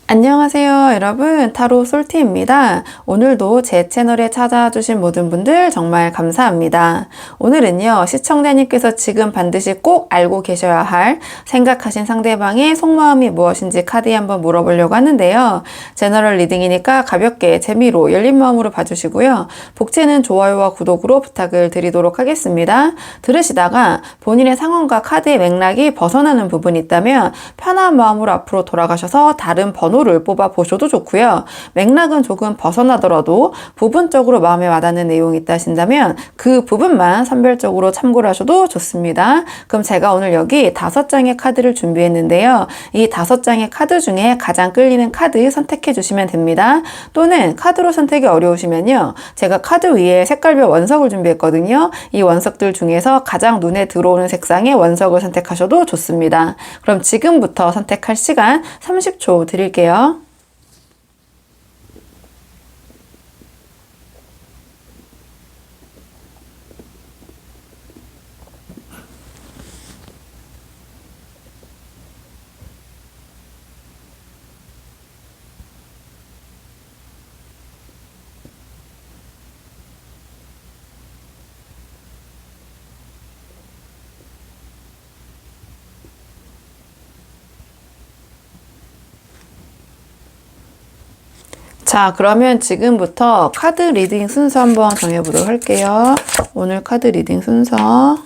안녕하세요 여러분, 타로 솔티입니다. 오늘도 제 채널에 찾아주신 모든 분들 정말 감사합니다. 오늘은요, 시청자님께서 지금 반드시 꼭 알고 계셔야 할 생각하신 상대방의 속마음이 무엇인지 카드에 한번 물어보려고 하는데요. 제너럴 리딩이니까 가볍게 재미로 열린 마음으로 봐주시고요. 복채는 좋아요와 구독으로 부탁을 드리도록 하겠습니다. 들으시다가 본인의 상황과 카드의 맥락이 벗어나는 부분이 있다면 편한 마음으로 앞으로 돌아가셔서 다른 번호를 뽑아 보셔도 좋고요. 맥락은 조금 벗어나더라도 부분적으로 마음에 와닿는 내용이 있다 하신다면 그 부분만 선별적으로 참고를 하셔도 좋습니다. 그럼 제가 오늘 여기 5장의 카드를 준비했는데요. 이 5장의 카드 중에 가장 끌리는 카드 선택해 주시면 됩니다. 또는 카드로 선택이 어려우시면요, 제가 카드 위에 색깔별 원석을 준비했거든요. 이 원석들 중에서 가장 눈에 들어오는 색상의 원석을 선택하셔도 좋습니다. 그럼 지금부터 선택할 시간 30초 드릴게요. 자, 그러면 지금부터 카드 리딩 순서 한번 정해보도록 할게요. 오늘 카드 리딩 순서.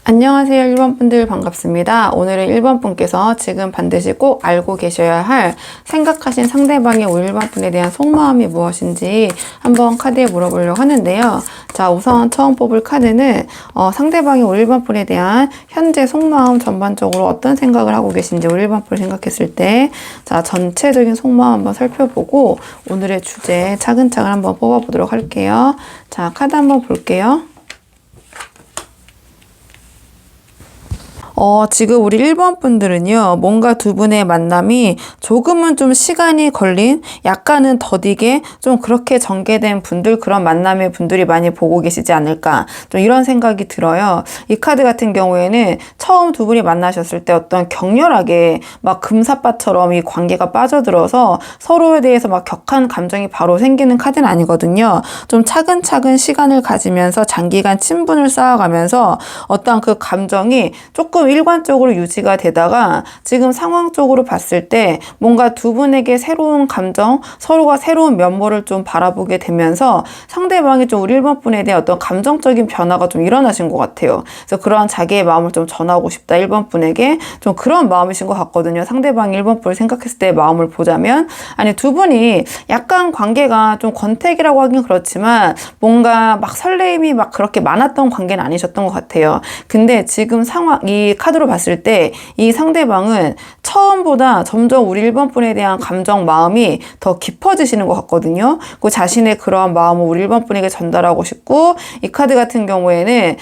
안녕하세요 1번 분들 반갑습니다. 오늘은 1번 분께서 지금 반드시 꼭 알고 계셔야 할 생각하신 상대방의 1번 분에 대한 속마음이 무엇인지 한번 카드에 물어보려고 하는데요. 자, 우선 처음 뽑을 카드는 상대방의 1번 분에 대한 현재 속마음, 전반적으로 어떤 생각을 하고 계신지 1번 분을 생각했을 때, 자, 전체적인 속마음 한번 살펴보고 오늘의 주제 차근차근 한번 뽑아보도록 할게요. 자, 카드 한번 볼게요. 지금 우리 1번 분들은요, 뭔가 두 분의 만남이 조금은 좀 시간이 걸린, 약간은 더디게 좀 그렇게 전개된 분들, 그런 만남의 분들이 많이 보고 계시지 않을까, 좀 이런 생각이 들어요. 이 카드 같은 경우에는 처음 두 분이 만나셨을 때 어떤 격렬하게 막 금사빠처럼 이 관계가 빠져들어서 서로에 대해서 막 격한 감정이 바로 생기는 카드는 아니거든요. 좀 차근차근 시간을 가지면서 장기간 친분을 쌓아가면서 어떤 그 감정이 조금 일관적으로 유지가 되다가 지금 상황적으로 봤을 때 뭔가 두 분에게 새로운 감정, 서로가 새로운 면모를 좀 바라보게 되면서 상대방이 좀 우리 1번 분에 대한 어떤 감정적인 변화가 좀 일어나신 것 같아요. 그래서 그런 자기의 마음을 좀 전하고 싶다, 1번 분에게 좀 그런 마음이신 것 같거든요. 상대방이 1번 분을 생각했을 때 마음을 보자면, 아니 두 분이 약간 관계가 좀 권태기라고 하긴 그렇지만 뭔가 막 설레임이 막 그렇게 많았던 관계는 아니셨던 것 같아요. 근데 지금 상황, 이 카드로 봤을 때 이 상대방은 처음보다 점점 우리 1번 분에 대한 감정, 마음이 더 깊어지시는 것 같거든요. 그 자신의 그러한 마음을 우리 1번 분에게 전달하고 싶고, 이 카드 같은 경우에는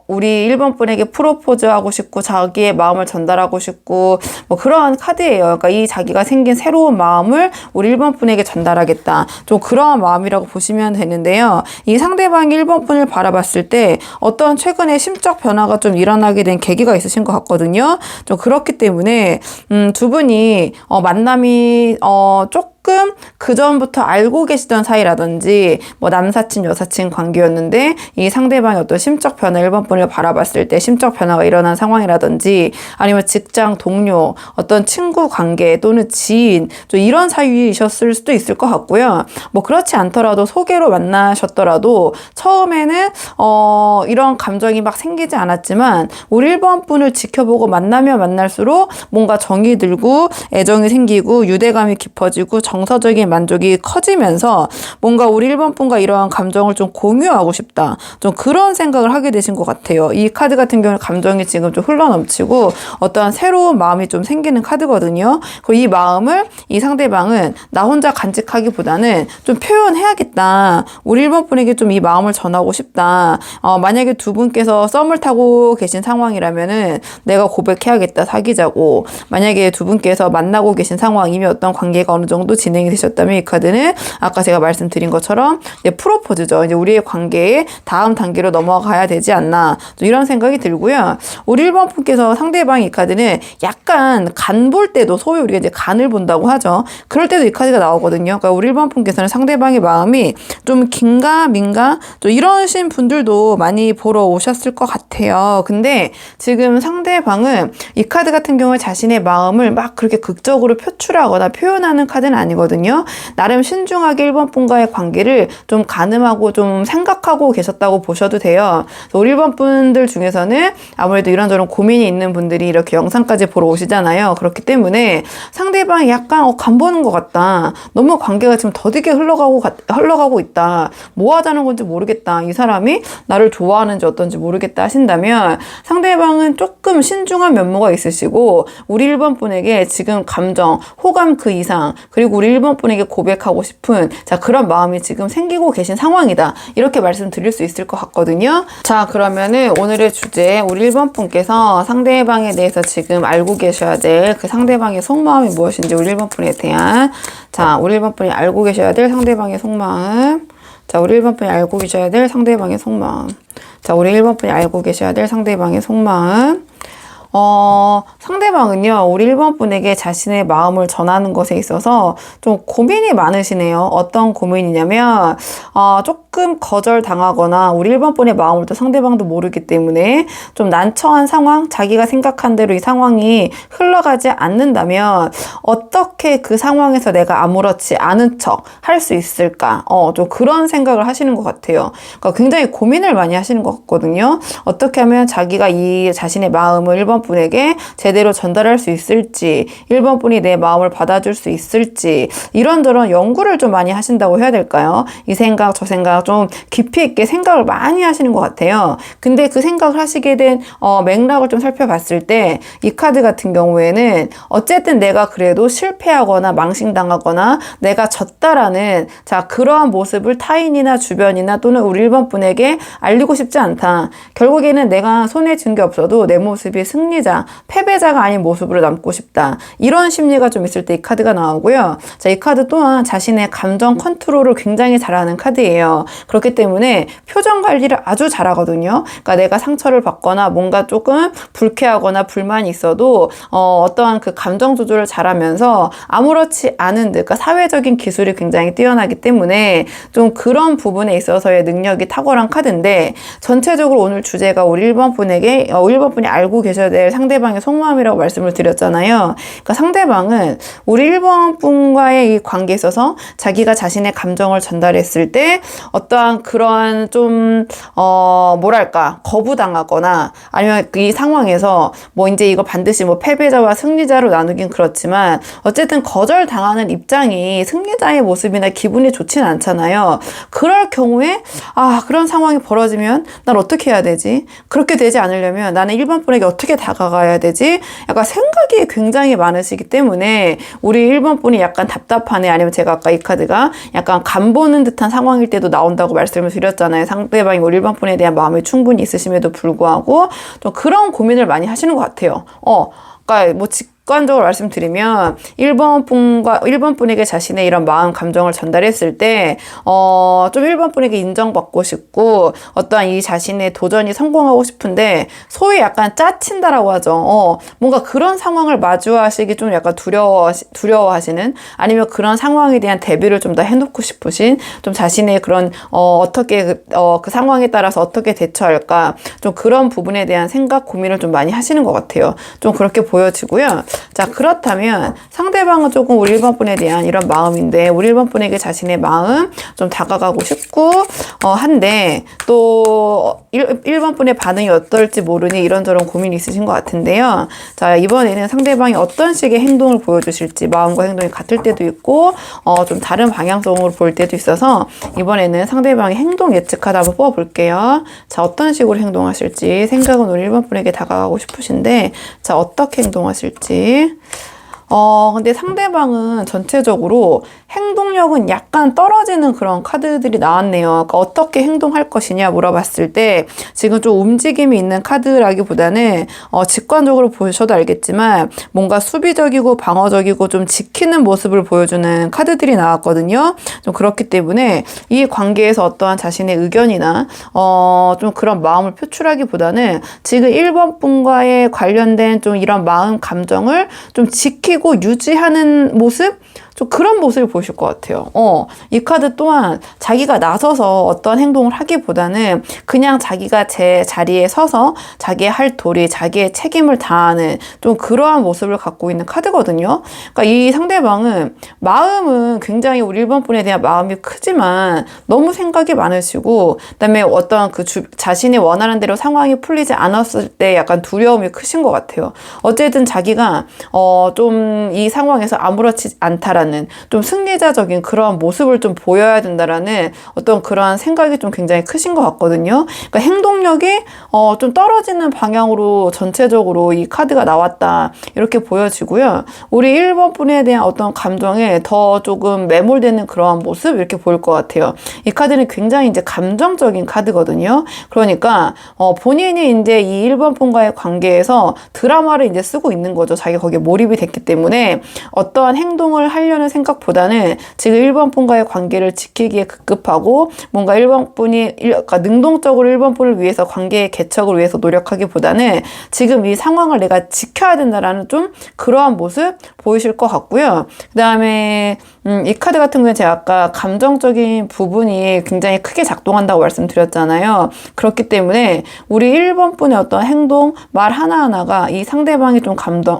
우리 1번 분에게 프로포즈하고 싶고 자기의 마음을 전달하고 싶고 뭐 그러한 카드예요. 그러니까 이 자기가 생긴 새로운 마음을 우리 1번 분에게 전달하겠다, 좀 그러한 마음이라고 보시면 되는데요. 이 상대방이 1번 분을 바라봤을 때 어떤 최근에 심적 변화가 좀 일어나게 된 계기가 있으신 것 같거든요. 좀 그렇기 때문에 두 분이 만남이 조금 그전부터 알고 계시던 사이라든지 뭐 남사친 여사친 관계였는데 이 상대방의 어떤 심적 변화, 1번 분을 바라봤을 때 심적 변화가 일어난 상황이라든지, 아니면 직장 동료, 어떤 친구 관계 또는 지인, 좀 이런 사이이셨을 수도 있을 것 같고요. 뭐 그렇지 않더라도 소개로 만나셨더라도 처음에는 이런 감정이 막 생기지 않았지만 우리 1번 분을 지켜보고 만나면 만날수록 뭔가 정이 들고 애정이 생기고 유대감이 깊어지고 정서적인 만족이 커지면서 뭔가 우리 1번 분과 이러한 감정을 좀 공유하고 싶다. 좀 그런 생각을 하게 되신 것 같아요. 이 카드 같은 경우는 감정이 지금 좀 흘러넘치고 어떠한 새로운 마음이 좀 생기는 카드거든요. 그리고 이 마음을 이 상대방은 나 혼자 간직하기보다는 좀 표현해야겠다. 우리 1번 분에게 좀 이 마음을 전하고 싶다. 만약에 두 분께서 썸을 타고 계신 상황이라면은 내가 고백해야겠다. 사귀자고. 만약에 두 분께서 만나고 계신 상황이면 어떤 관계가 어느 정도 진행이 되셨다면 이 카드는 아까 제가 말씀드린 것처럼 이제 프로포즈죠. 이제 우리의 관계의 다음 단계로 넘어가야 되지 않나. 이런 생각이 들고요. 우리 1번 분께서 상대방이 이 카드는 약간 간 볼 때도 소위 우리가 이제 간을 본다고 하죠. 그럴 때도 이 카드가 나오거든요. 그러니까 우리 1번 분께서는 상대방의 마음이 좀 긴가 민가 좀 이러신 분들도 많이 보러 오셨을 것 같아요. 근데 지금 상대방은 이 카드 같은 경우에 자신의 마음을 막 그렇게 극적으로 표출하거나 표현하는 카드는 아니거든요. 나름 신중하게 1번 분과의 관계를 좀 가늠하고 좀 생각하고 계셨다고 보셔도 돼요. 우리 1번 분들 중에서는 아무래도 이런저런 고민이 있는 분들이 이렇게 영상까지 보러 오시잖아요. 그렇기 때문에 상대방이 약간 간 보는 것 같다. 너무 관계가 지금 더디게 흘러가고 있다. 뭐 하자는 건지 모르겠다. 이 사람이 나를 좋아하는지 어떤지 모르겠다 하신다면 상대방은 조금 신중한 면모가 있으시고 우리 1번 분에게 지금 감정, 호감 그 이상 그리고 우리 1번 분에게 고백하고 싶은 그런 마음이 지금 생기고 계신 상황이다. 이렇게 말씀드릴 수 있을 것 같거든요. 자, 그러면은 오늘의 주제 우리 1번 분께서 상대방에 대해서 지금 알고 계셔야 될 그 상대방의 속마음이 무엇인지 우리 1번 분에 대한 우리 1번 분이 알고 계셔야 될 상대방의 속마음. 우리 1번 분이 알고 계셔야 될 상대방의 속마음. 우리 1번 분이 알고 계셔야 될 상대방의 속마음. 상대방은요, 우리 1번 분에게 자신의 마음을 전하는 것에 있어서 좀 고민이 많으시네요. 어떤 고민이냐면, 조금 거절당하거나 우리 1번 분의 마음을 또 상대방도 모르기 때문에 좀 난처한 상황, 자기가 생각한 대로 이 상황이 흘러가지 않는다면 어떻게 그 상황에서 내가 아무렇지 않은 척 할 수 있을까? 좀 그런 생각을 하시는 것 같아요. 그러니까 굉장히 고민을 많이 하시는 것 같거든요. 어떻게 하면 자기가 이 자신의 마음을 1번 분에게 제대로 전달할 수 있을지, 1번 분이 내 마음을 받아줄 수 있을지 이런저런 연구를 좀 많이 하신다고 해야 될까요? 이 생각 저 생각 좀 깊이 있게 생각을 많이 하시는 것 같아요. 근데 그 생각을 하시게 된 맥락을 좀 살펴봤을 때 이 카드 같은 경우에는 어쨌든 내가 그래도 실패하거나 망신당하거나 내가 졌다라는 그러한 모습을 타인이나 주변이나 또는 우리 1번 분에게 알리고 싶지 않다. 결국에는 내가 손에 쥔 게 없어도 내 모습이 승리자, 패배자가 아닌 모습으로 남고 싶다. 이런 심리가 좀 있을 때 이 카드가 나오고요. 이 카드 또한 자신의 감정 컨트롤을 굉장히 잘하는 카드예요. 그렇기 때문에 표정 관리를 아주 잘하거든요. 그러니까 내가 상처를 받거나 뭔가 조금 불쾌하거나 불만이 있어도 어떠한 그 감정 조절을 잘하면서 아무렇지 않은 듯, 그러니까 사회적인 기술이 굉장히 뛰어나기 때문에 좀 그런 부분에 있어서의 능력이 탁월한 카드인데 전체적으로 오늘 주제가 우리 1번 분에게 1번 분이 알고 계셔야 될 상대방의 속마음이라고 말씀을 드렸잖아요. 그러니까 상대방은 우리 1번 분과의 이 관계에 있어서 자기가 자신의 감정을 전달했을 때 어떠한 그런 좀 뭐랄까 거부당하거나 아니면 이 상황에서 뭐 이제 이거 반드시 뭐 패배자와 승리자로 나누긴 그렇지만 어쨌든 거절당하는 입장이 승리자의 모습이나 기분이 좋진 않잖아요. 그럴 경우에 그런 상황이 벌어지면 난 어떻게 해야 되지? 그렇게 되지 않으려면 나는 1번 분에게 어떻게 다가가야 되지? 약간 생각이 굉장히 많으시기 때문에 우리 1번 분이 약간 답답하네. 아니면 제가 아까 이 카드가 약간 간 보는 듯한 상황일 때도 나온다고 말씀을 드렸잖아요. 상대방이 우리 1번 분에 대한 마음이 충분히 있으심에도 불구하고 좀 그런 고민을 많이 하시는 것 같아요. 그러니까 뭐 객관적으로 말씀드리면 1번 분에게 자신의 이런 마음 감정을 전달했을 때 좀 1번 분에게 인정받고 싶고 어떠한 이 자신의 도전이 성공하고 싶은데 소위 약간 짜친다라고 하죠. 뭔가 그런 상황을 마주하시기 좀 약간 두려워하시는 아니면 그런 상황에 대한 대비를 좀 더 해놓고 싶으신 좀 자신의 그런 어떻게 그 상황에 따라서 어떻게 대처할까 좀 그런 부분에 대한 생각 고민을 좀 많이 하시는 것 같아요. 좀 그렇게 보여지고요. 자, 그렇다면 상대방은 조금 우리 1번 분에 대한 이런 마음인데 우리 1번 분에게 자신의 마음 좀 다가가고 싶고 한데 또 1번 분의 반응이 어떨지 모르니 이런저런 고민이 있으신 것 같은데요. 자, 이번에는 상대방이 어떤 식의 행동을 보여주실지 마음과 행동이 같을 때도 있고 좀 다른 방향성으로 보일 때도 있어서 이번에는 상대방의 행동 예측하다 한번 뽑아볼게요. 자, 어떤 식으로 행동하실지 생각은 우리 1번 분에게 다가가고 싶으신데 자, 어떻게 행동하실지 근데 상대방은 전체적으로 행동력은 약간 떨어지는 그런 카드들이 나왔네요. 그러니까 어떻게 행동할 것이냐 물어봤을 때 지금 좀 움직임이 있는 카드라기보다는 직관적으로 보셔도 알겠지만 뭔가 수비적이고 방어적이고 좀 지키는 모습을 보여주는 카드들이 나왔거든요. 좀 그렇기 때문에 이 관계에서 어떠한 자신의 의견이나 좀 그런 마음을 표출하기보다는 지금 1번 분과의 관련된 좀 이런 마음 감정을 좀 지키고 유지하는 모습? 좀 그런 모습을 보실 것 같아요. 이 카드 또한 자기가 나서서 어떤 행동을 하기보다는 그냥 자기가 제 자리에 서서 자기의 할 도리, 자기의 책임을 다하는 좀 그러한 모습을 갖고 있는 카드거든요. 그러니까 이 상대방은 마음은 굉장히 우리 1번 분에 대한 마음이 크지만 너무 생각이 많으시고 그다음에 어떤 자신이 원하는 대로 상황이 풀리지 않았을 때 약간 두려움이 크신 것 같아요. 어쨌든 자기가 좀 이 상황에서 아무렇지 않다라는 좀 승리자적인 그런 모습을 좀 보여야 된다라는 어떤 그러한 생각이 좀 굉장히 크신 것 같거든요. 그러니까 행동력이 좀 떨어지는 방향으로 전체적으로 이 카드가 나왔다 이렇게 보여지고요. 우리 1번 분에 대한 어떤 감정에 더 조금 매몰되는 그러한 모습 이렇게 보일 것 같아요. 이 카드는 굉장히 이제 감정적인 카드거든요. 그러니까 본인이 이제 이 1번 분과의 관계에서 드라마를 이제 쓰고 있는 거죠. 자기가 거기에 몰입이 됐기 때문에 어떠한 행동을 하려는 생각보다는 지금 1번 분과의 관계를 지키기에 급급하고 뭔가 1번 분이 그러니까 능동적으로 1번 분을 위해서 관계의 개척을 위해서 노력하기보다는 지금 이 상황을 내가 지켜야 된다라는 좀 그러한 모습 보이실 것 같고요. 그 다음에 이 카드 같은 경우에 제가 아까 감정적인 부분이 굉장히 크게 작동한다고 말씀드렸잖아요. 그렇기 때문에 우리 1번 분의 어떤 행동, 말 하나하나가 이 상대방이 좀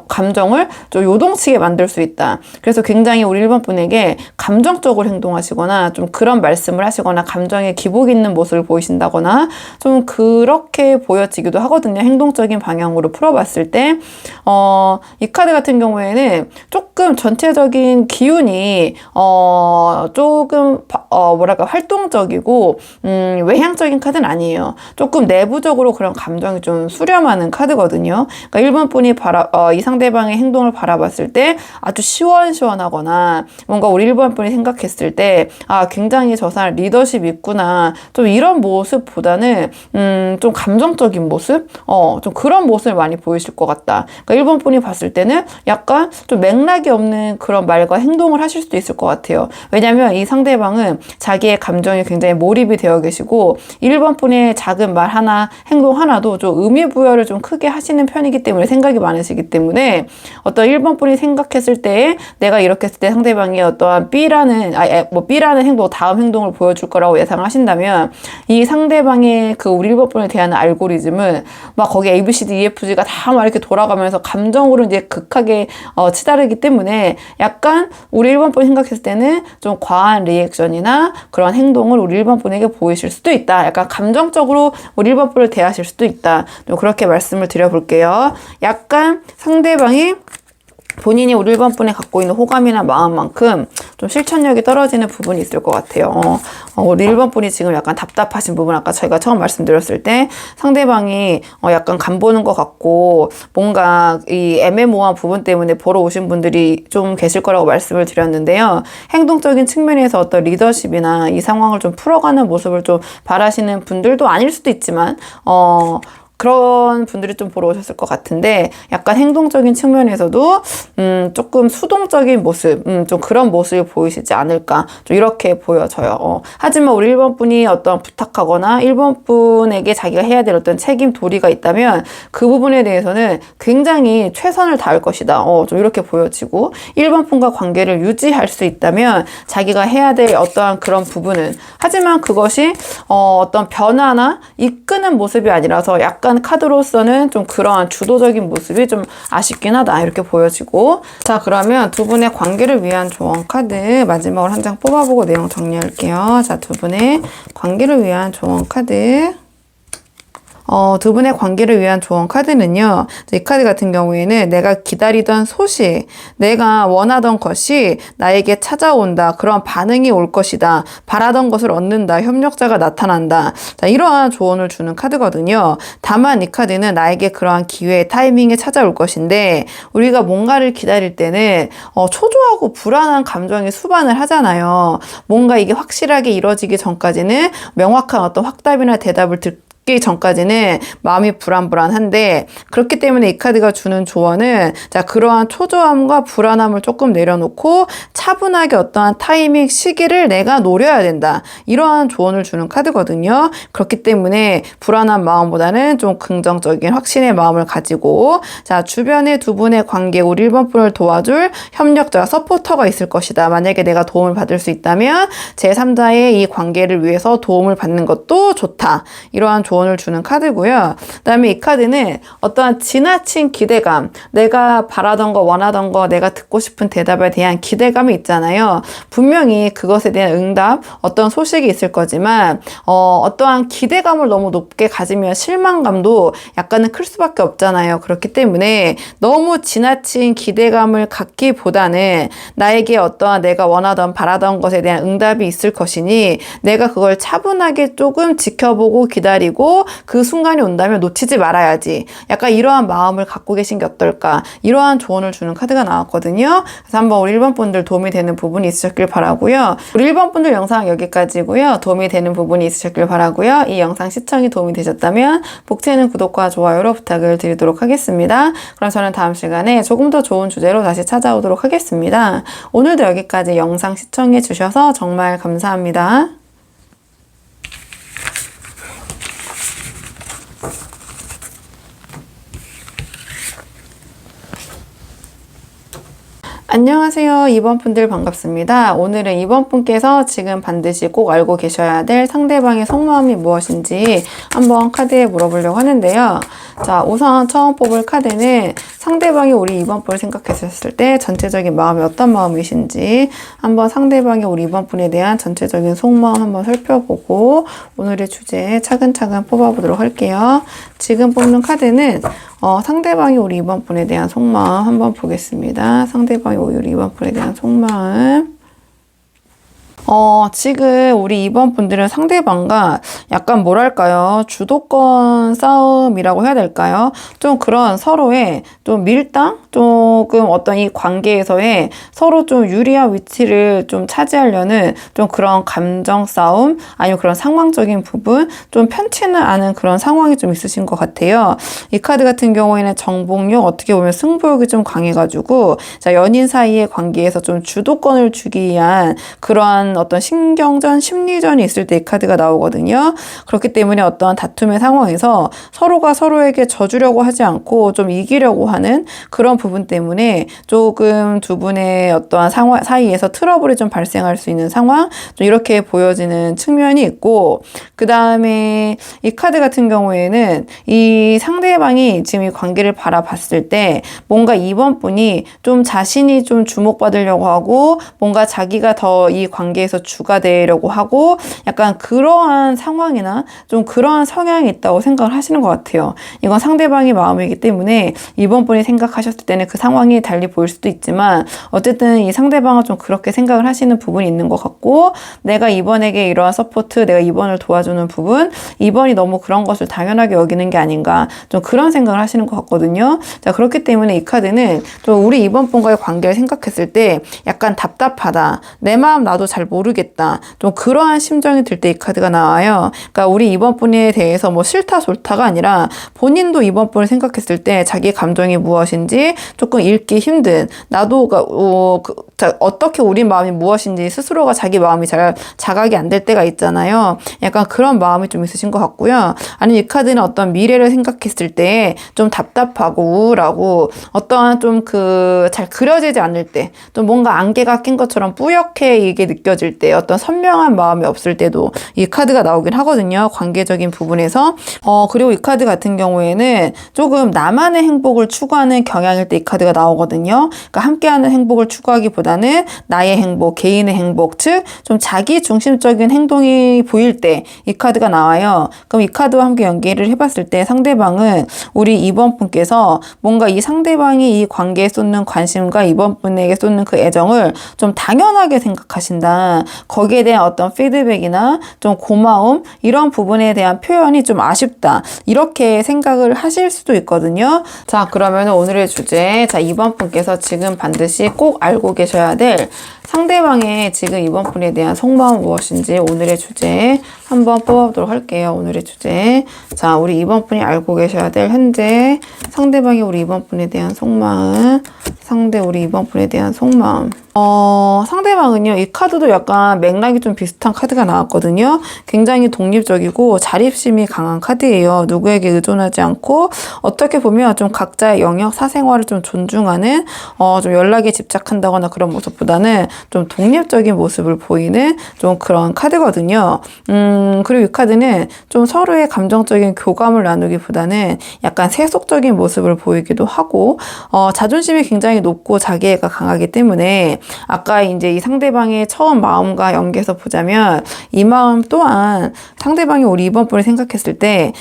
감정을 좀 요동치게 만들 수 있다. 그래서 굉장히 우리 1번 분에게 감정적으로 행동하시거나 좀 그런 말씀을 하시거나 감정에 기복 있는 모습을 보이신다거나 좀 그렇게 보여지기도 하거든요. 행동적인 방향으로 풀어봤을 때 이 카드 같은 경우에는 조금 전체적인 기운이 조금 뭐랄까 활동적이고 외향적인 카드는 아니에요. 조금 내부적으로 그런 감정이 좀 수렴하는 카드거든요. 그러니까 1번 분이 이 상대방의 행동을 바라봤을 때 아주 시원시원하거나 뭔가 우리 1번 분이 생각했을 때 굉장히 저 사람 리더십 있구나 좀 이런 모습보다는 좀 감정적인 모습 좀 그런 모습을 많이 보이실 것 같다. 그러니까 1번 분이 봤을 때는 약간 좀 맥락이 없는 그런 말과 행동을 하실 수도 있을 것 같아요. 왜냐하면 이 상대방은 자기의 감정에 굉장히 몰입이 되어 계시고 1번 분의 작은 말 하나 행동 하나도 좀 의미 부여를 좀 크게 하시는 편이기 때문에 생각이 많으시기 때문에 어떤 1번 분이 생각했을 때 내가 이렇게 했을 때 상대방이 어떠한 B라는 행동 다음 행동을 보여줄 거라고 예상하신다면 이 상대방의 그 우리 1번 분에 대한 알고리즘은 막 거기 A, B, C, D, E, F, G가 다 막 이렇게 돌아가면서 감정으로 이제 극하게 치달으기 때문에 약간 우리 1번 분이 생각했을 때는 좀 과한 리액션이나 그런 행동을 우리 1번 분에게 보이실 수도 있다. 약간 감정적으로 우리 1번 분을 대하실 수도 있다. 좀 그렇게 말씀을 드려볼게요. 약간 상대방이 본인이 우리 1번 분에 갖고 있는 호감이나 마음만큼 좀 실천력이 떨어지는 부분이 있을 것 같아요. 우리 1번 분이 지금 약간 답답하신 부분, 아까 저희가 처음 말씀드렸을 때 상대방이 약간 간보는 것 같고 뭔가 이 애매모호한 부분 때문에 보러 오신 분들이 좀 계실 거라고 말씀을 드렸는데요. 행동적인 측면에서 어떤 리더십이나 이 상황을 좀 풀어가는 모습을 좀 바라시는 분들도 아닐 수도 있지만 그런 분들이 좀 보러 오셨을 것 같은데 약간 행동적인 측면에서도 조금 수동적인 모습 좀 그런 모습이 보이시지 않을까 좀 이렇게 보여져요. 하지만 우리 1번 분이 어떤 부탁하거나 1번 분에게 자기가 해야 될 어떤 책임 도리가 있다면 그 부분에 대해서는 굉장히 최선을 다할 것이다. 좀 이렇게 보여지고 1번 분과 관계를 유지할 수 있다면 자기가 해야 될 어떠한 그런 부분은 하지만 그것이 어떤 변화나 이끄는 모습이 아니라서 약간 약간 카드로서는 좀 그러한 주도적인 모습이 좀 아쉽긴 하다 이렇게 보여지고. 자, 그러면 두 분의 관계를 위한 조언 카드 마지막으로 한 장 뽑아보고 내용 정리할게요. 자, 두 분의 관계를 위한 조언 카드. 두 분의 관계를 위한 조언 카드는요. 이 카드 같은 경우에는 내가 기다리던 소식, 내가 원하던 것이 나에게 찾아온다. 그런 반응이 올 것이다. 바라던 것을 얻는다. 협력자가 나타난다. 자, 이러한 조언을 주는 카드거든요. 다만 이 카드는 나에게 그러한 기회, 타이밍에 찾아올 것인데 우리가 뭔가를 기다릴 때는 초조하고 불안한 감정이 수반을 하잖아요. 뭔가 이게 확실하게 이루어지기 전까지는 명확한 어떤 확답이나 대답을 듣기 전까지는 마음이 불안한데 그렇기 때문에 이 카드가 주는 조언은 자, 그러한 초조함과 불안함을 조금 내려놓고 차분하게 어떠한 타이밍 시기를 내가 노려야 된다. 이러한 조언을 주는 카드거든요. 그렇기 때문에 불안한 마음보다는 좀 긍정적인 확신의 마음을 가지고 자, 주변에 두 분의 관계 우리 1번 분을 도와줄 협력자, 서포터가 있을 것이다. 만약에 내가 도움을 받을 수 있다면 제3자의 이 관계를 위해서 도움을 받는 것도 좋다. 이러한 조언을 주는 카드고요. 그다음에 이 카드는 어떠한 지나친 기대감, 내가 바라던 거, 원하던 거, 내가 듣고 싶은 대답에 대한 기대감이 있잖아요. 분명히 그것에 대한 응답, 어떤 소식이 있을 거지만 어떠한 기대감을 너무 높게 가지면 실망감도 약간은 클 수밖에 없잖아요. 그렇기 때문에 너무 지나친 기대감을 갖기보다는 나에게 어떠한 내가 원하던 바라던 것에 대한 응답이 있을 것이니 내가 그걸 차분하게 조금 지켜보고 기다리고 그 순간이 온다면 놓치지 말아야지. 약간 이러한 마음을 갖고 계신 게 어떨까? 이러한 조언을 주는 카드가 나왔거든요. 그래서 한번 우리 1번 분들 도움이 되는 부분이 있으셨길 바라고요. 우리 1번 분들 영상 여기까지고요. 도움이 되는 부분이 있으셨길 바라고요. 이 영상 시청이 도움이 되셨다면 복채는 구독과 좋아요로 부탁을 드리도록 하겠습니다. 그럼 저는 다음 시간에 조금 더 좋은 주제로 다시 찾아오도록 하겠습니다. 오늘도 여기까지 영상 시청해 주셔서 정말 감사합니다. 안녕하세요. 2번 분들 반갑습니다. 오늘은 2번 분께서 지금 반드시 꼭 알고 계셔야 될 상대방의 속마음이 무엇인지 한번 카드에 물어보려고 하는데요. 자, 우선 처음 뽑을 카드는 상대방이 우리 2번 분을 생각했을 때 전체적인 마음이 어떤 마음이신지 한번 상대방이 우리 2번 분에 대한 전체적인 속마음 한번 살펴보고 오늘의 주제 차근차근 뽑아보도록 할게요. 지금 뽑는 카드는 상대방이 우리 2번 분에 대한 속마음 한번 보겠습니다. 상대방이 우리 2번 분에 대한 속마음. 지금 우리 2번 분들은 상대방과 약간 뭐랄까요? 주도권 싸움이라고 해야 될까요? 좀 그런 서로의 좀 밀당? 조금 어떤 이 관계에서의 서로 좀 유리한 위치를 좀 차지하려는 좀 그런 감정 싸움? 아니면 그런 상황적인 부분? 좀 편치는 않은 그런 상황이 좀 있으신 것 같아요. 이 카드 같은 경우에는 정복력, 어떻게 보면 승부욕이 좀 강해가지고 자, 연인 사이의 관계에서 좀 주도권을 주기 위한 그러한 어떤 신경전, 심리전이 있을 때 이 카드가 나오거든요. 그렇기 때문에 어떠한 다툼의 상황에서 서로가 서로에게 져주려고 하지 않고 좀 이기려고 하는 그런 부분 때문에 조금 두 분의 어떠한 상황 사이에서 트러블이 좀 발생할 수 있는 상황, 좀 이렇게 보여지는 측면이 있고, 그 다음에 이 카드 같은 경우에는 이 상대방이 지금 이 관계를 바라봤을 때 뭔가 이번 분이 좀 자신이 좀 주목받으려고 하고 뭔가 자기가 더 이 관계에서 주가 되려고 하고 약간 그러한 상황이나 좀 그러한 성향이 있다고 생각을 하시는 것 같아요. 이건 상대방의 마음이기 때문에 이번 분이 생각하셨을 때는 그 상황이 달리 보일 수도 있지만 어쨌든 이 상대방은 좀 그렇게 생각을 하시는 부분이 있는 것 같고, 내가 이번에게 이러한 서포트, 내가 이번을 도와주는 부분, 이번이 너무 그런 것을 당연하게 여기는 게 아닌가, 좀 그런 생각을 하시는 것 같거든요. 자, 그렇기 때문에 이 카드는 좀 우리 이번 분과의 관계를 생각했을 때 약간 답답하다, 내 마음 나도 잘 모르겠다, 좀 그러한 심정이 들 때 이 카드가 나와요. 그러니까 우리 이번 분에 대해서 뭐 싫다 좋다가 아니라 본인도 이번 분을 생각했을 때 자기 감정이 무엇인지 조금 읽기 힘든, 나도 어떻게 우리 마음이 무엇인지 스스로가 자기 마음이 잘 자각이 안 될 때가 있잖아요. 약간 그런 마음이 좀 있으신 것 같고요. 아니면 이 카드는 어떤 미래를 생각했을 때 좀 답답하고 우울하고 어떠한 좀 잘 그려지지 않을 때, 좀 뭔가 안개가 낀 것처럼 뿌옇게 이게 느껴질 때, 어떤 선명한 마음이 없을 때도 이 카드가 나오긴 하거든요. 관계적인 부분에서. 그리고 이 카드 같은 경우에는 조금 나만의 행복을 추구하는 경향일 때 이 카드가 나오거든요. 그러니까 함께하는 행복을 추구하기보다는 나의 행복, 개인의 행복, 즉 좀 자기 중심적인 행동이 보일 때 이 카드가 나와요. 그럼 이 카드와 함께 연계를 해봤을 때 상대방은 우리 이번 분께서 뭔가 이 상대방이 이 관계에 쏟는 관심과 이번 분에게 쏟는 그 애정을 좀 당연하게 생각하신다. 거기에 대한 어떤 피드백이나 좀 고마움 이런 부분에 대한 표현이 좀 아쉽다. 이렇게 생각을 하실 수도 있거든요. 자, 그러면 오늘의 주제, 자, 이번 분께서 지금 반드시 꼭 알고 계셔야 될 상대방의 지금 이번 분에 대한 속마음 무엇인지 오늘의 주제 한번 뽑아보도록 할게요. 오늘의 주제. 자, 우리 이번 분이 알고 계셔야 될 현재 상대방이 우리 이번 분에 대한 속마음. 우리 이번 분에 대한 속마음. 상대방은요, 이 카드도 약간 맥락이 좀 비슷한 카드가 나왔거든요. 굉장히 독립적이고 자립심이 강한 카드예요. 누구에게 의존하지 않고 어떻게 보면 좀 각자의 영역, 사생활을 좀 존중하는, 좀 연락에 집착한다거나 그런 모습보다는 좀 독립적인 모습을 보이는 좀 그런 카드거든요. 그리고 이 카드는 좀 서로의 감정적인 교감을 나누기보다는 약간 세속적인 모습을 보이기도 하고, 자존심이 굉장히 높고 자기애가 강하기 때문에 아까 이제 이 상대방의 처음 마음과 연계해서 보자면 이 마음 또한 상대방이 우리 이번 분을 생각했을 때